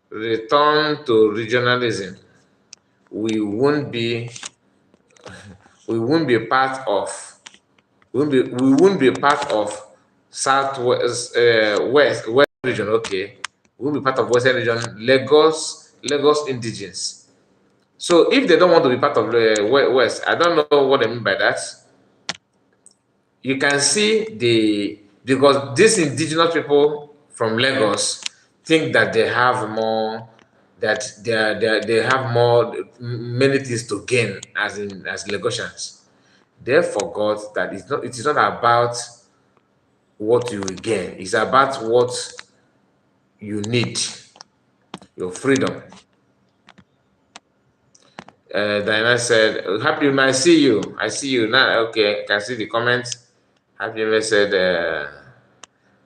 Return to regionalism. We won't be part of. We won't be part of Southwest West region. Okay, we won't be part of Western region. Lagos indigenes. So if they don't want to be part of the West, I don't know what they mean by that. You can see because these indigenous people from Lagos think that they have more, that they have more, many things to gain as Lagosians. They forgot that it is not about what you will gain. It's about what you need, your freedom. Diana said, "Happy, I see you. I see you now. Okay, I can see the comments." Happy said,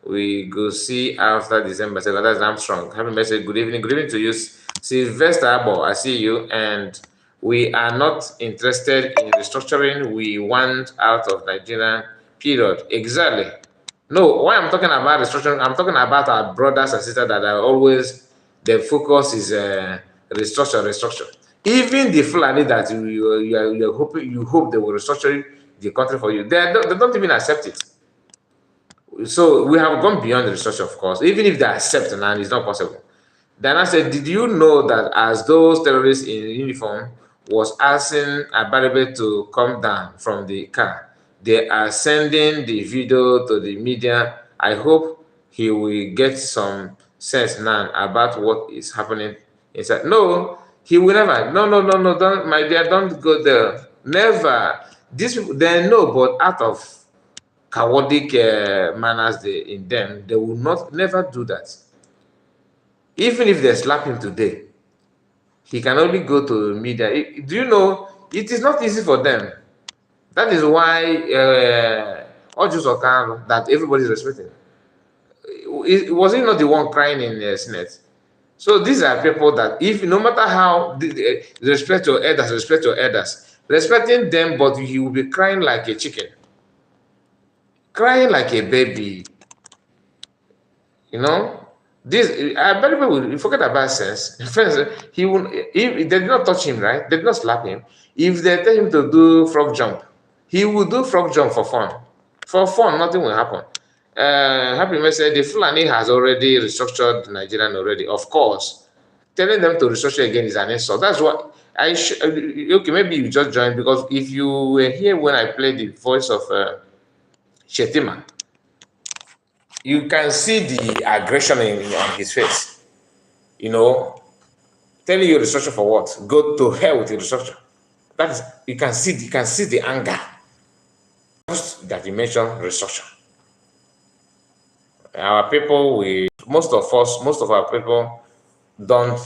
"We go see after December." Said, "That's Armstrong." Happy message. Good evening. Good evening to you, Sylvester Abo. I see you, and we are not interested in restructuring. We want out of Nigeria. Period. Exactly. No, why I'm talking about restructuring, I'm talking about our brothers and sisters that are always, the focus is restructure. Even the Fulani that you hope they will restructure the country for you, they don't even accept it. So we have gone beyond the restructure, of course. Even if they accept it, and it's not possible. Then I said, did you know that as those terrorists in uniform was asking Abaribe to come down from the car, they are sending the video to the media. I hope he will get some sense now about what is happening inside. No, he will never. No, don't, my dear, don't go there. Never. These people, they know, but out of chaotic manners in them, they will never do that. Even if they slap him today, he can only go to media. Do you know, it is not easy for them. That is why Ojus Okano, that everybody is respecting, was he not the one crying in the Senate? So these are people that, if no matter how respect your elders, respecting them, but he will be crying like a chicken, crying like a baby. You know, this I very well you forget about sense. First, he will, if they did not touch him, right? They did not slap him. If they tell him to do frog jump, he will do frog jump for fun. For fun, nothing will happen. Happy message. The Fulani has already restructured Nigerian already. Of course, telling them to restructure again is an insult. That's what okay, maybe you just joined, because if you were here when I played the voice of Shetima, you can see the aggression on his face. You know, Telling you restructure for what? Go to hell with the restructure. That is, you can see the anger. Just that you mentioned restructure. Our people, most of our people don't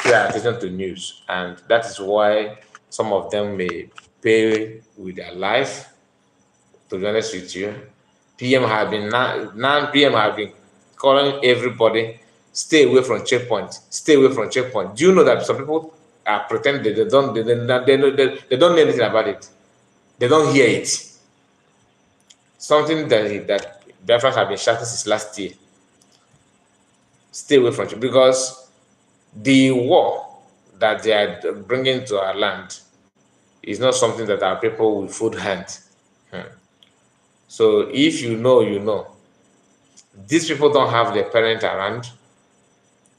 pay attention to news, and that is why some of them may pay with their life. To be honest with you, PM have been now PM have been calling everybody, stay away from checkpoint, stay away from checkpoint. Do you know that some people are pretending they don't know anything about it, they don't hear it? Something that Biafra have been shouting since last year. Stay away from it, because the war that they are bringing to our land is not something that our people will fold hand. So if you know, you know. These people don't have their parent around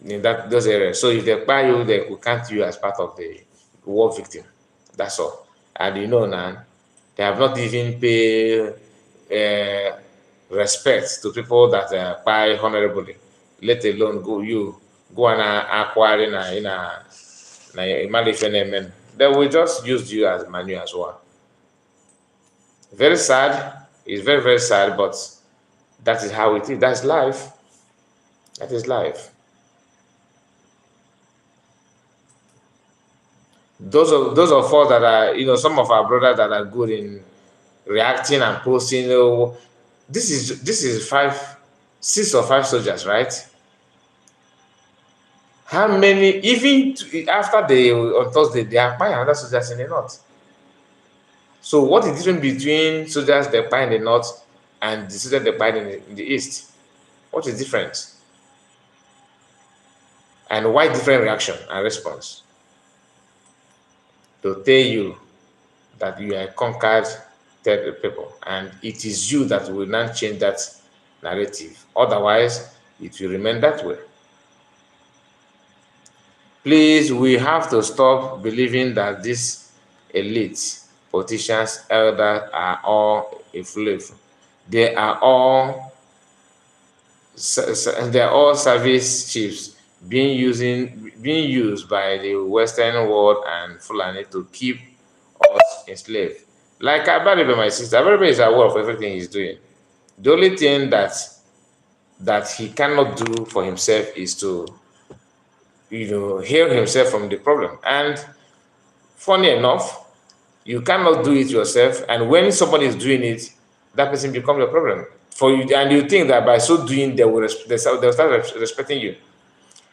in those areas. So if they buy you, they will count you as part of the war victim. That's all. And you know now, they have not even paid respect to people that buy honorably, let alone go and acquire in a they will just use you as manure as well. Very sad. It's very, very sad, but that is how it is. That's life. That is life. Those of us that are, some of our brothers that are good in reacting and posting, this is 6 or 5 soldiers, right? How many, even after on Thursday, they are buying other soldiers in the north. So what is the difference between soldiers they buy in the north and the soldiers they buy in the east? What is different? And why different reaction and response? To tell you that you are conquered people, and it is you that will not change that narrative. Otherwise, it will remain that way. Please, we have to stop believing that these elites, politicians, elders are all influential. They are all service chiefs being used by the Western world and Fulani to keep us enslaved. Like Abaribe, my sister, Abaribe is aware of everything he's doing. The only thing that he cannot do for himself is to, heal himself from the problem. And funny enough, you cannot do it yourself, and when somebody is doing it, that person becomes a problem for you, and you think that by so doing they'll start respecting you.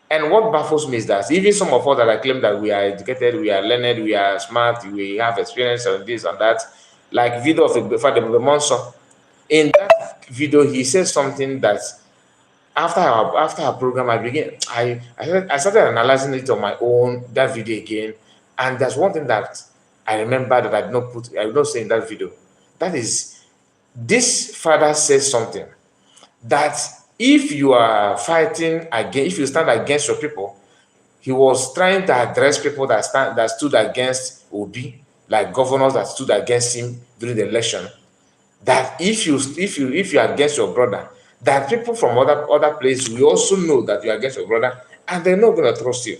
And what baffles me is that even some of us that I claim that we are educated, we are learned, we are smart, we have experience on this and that, like video of Father Monson. In that video, he says something that after our program, I started analyzing it on my own, that video again, and there's one thing that I remember that I did not say in that video. That is, this father says something that if you are fighting against, if you stand against your people, he was trying to address people that stood against Obi, like governors that stood against him during the election. That if you are against your brother, that people from other places will also know that you are against your brother, and they're not going to trust you.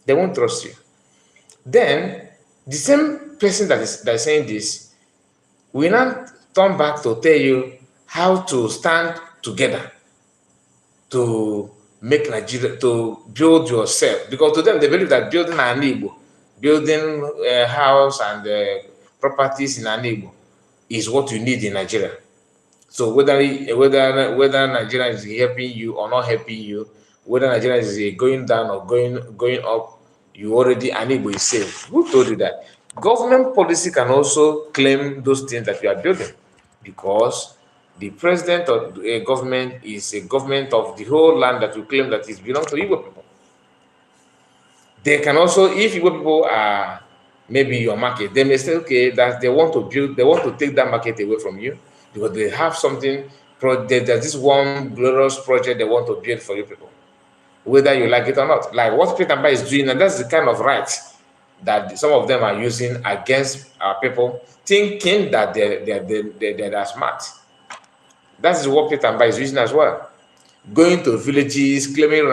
They won't trust you. Then the same person that is saying this will not turn back to tell you how to stand together to make Nigeria, to build yourself, because to them they believe that building an Igbo, building a house and properties in an Igbo is what you need in Nigeria. So whether Nigeria is helping you or not helping you, whether Nigeria is going down or going up, you already an Igbo is safe. Who told you that? Government policy can also claim those things that you are building, because the president of a government is a government of the whole land that you claim that it belongs to Igbo people. They can also, if Igbo people are maybe your market, they may say, okay, that they want to take that market away from you because they have something, there's this one glorious project they want to build for you people, whether you like it or not. Like what Peter Mba is doing, and that's the kind of right that some of them are using against our people, thinking that they're smart. That is what Peter Mba is using as well. Going to villages, claiming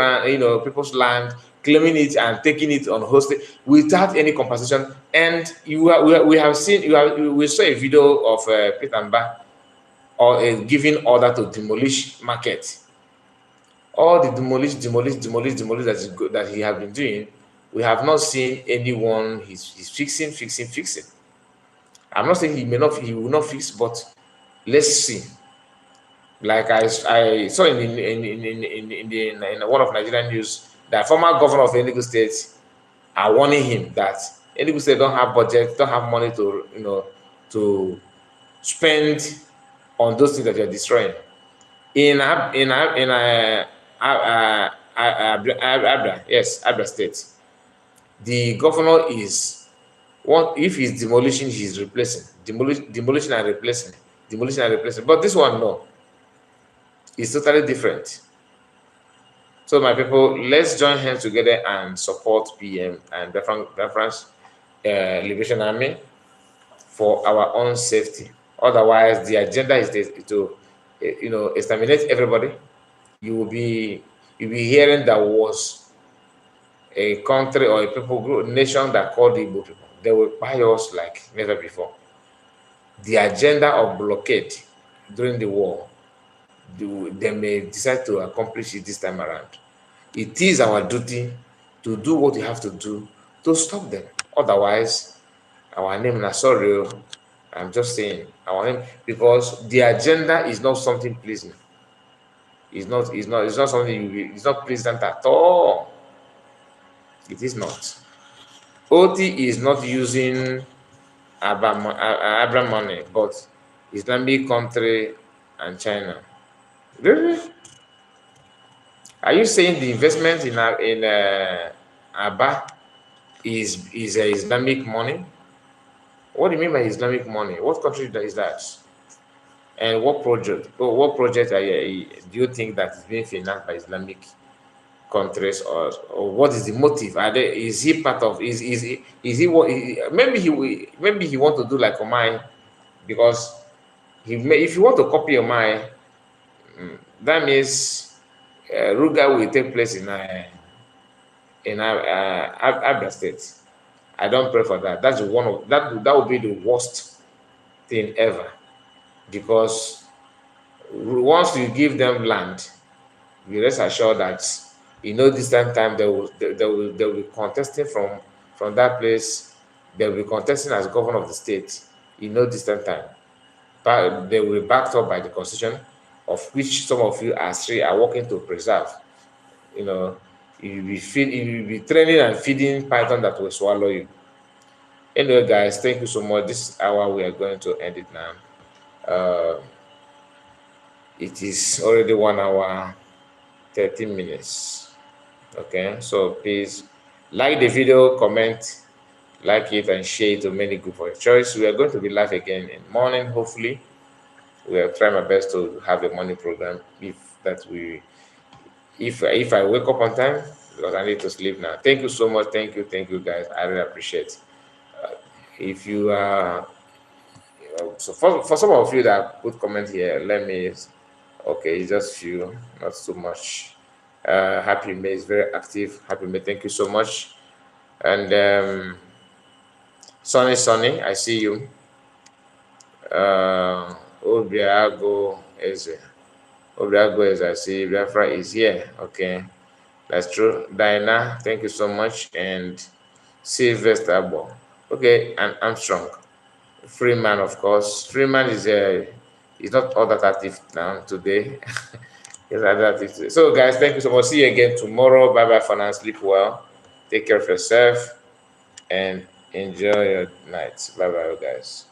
people's land, claiming it and taking it on hosting without any compensation. And we have seen, we saw a video of Peter Mba or giving order to demolish market. All the demolish that he have been doing, we have not seen anyone. He's fixing. I'm not saying he will not fix, but let's see. Like I saw in one of Nigerian news that former governor of Enugu State are warning him that Enugu State don't have budget, don't have money to to spend on those things that you're destroying. Abra State, the governor is one. If he's demolishing, he's replacing, demolishing and replacing, demolishing and replacing. But this one, no, it's totally different. So my people, let's join hands together and support PM and Biafra's Liberation Army for our own safety. Otherwise, the agenda is to exterminate everybody. You will be hearing there was a country or a people group, nation that called the Igbo people. They will buy us like never before. The agenda of blockade during the war, they may decide to accomplish it this time around. It is our duty to do what we have to do to stop them. Otherwise, our name is sorry. I'm just saying our name, because the agenda is not something pleasing. It's not something. It's not pleasant at all. It is not. OT is not using Abraham money, but Islamic country and China. Really? Are you saying the investment in Aba is Islamic money? What do you mean by Islamic money? What country is that? And what project? What project do you think that is being financed by Islamic countries, or what is the motive? Is he part of? Is he what? Maybe he want to do like Omai, because if you want to copy Omai, that means Ruga will take place in Abia State. I don't pray for that. That's one of that would be the worst thing ever, because once you give them land, we rest assured that distant time they will be contesting from that place. They will be contesting as governor of the state distant time. But they will be backed up by the constitution, of which some of you are working to preserve. You will be training and feeding python that will swallow you. Anyway, guys, thank you so much. This hour we are going to end it now. It is already 1 hour 13 minutes. Okay, so please like the video, comment, like it, and share it to many groups of choice. We are going to be live again in the morning, hopefully. We will try my best to have a morning program if I wake up on time, because I need to sleep now. Thank you so much. Thank you, guys. I really appreciate it. If you are so for some of you that put comment here, let me okay, just few, not so much. Happy May is very active. Happy May, thank you so much. And Sonny, I see you. Obiago Eze, I see Biafra is here. Okay, that's true. Diana, thank you so much. And Sylvester Abo. Okay, and Armstrong. Freeman, of course. Freeman is not all that active now today. So, guys, thank you so much. See you again tomorrow. Bye bye for now. Sleep well. Take care of yourself and enjoy your night. Bye bye, guys.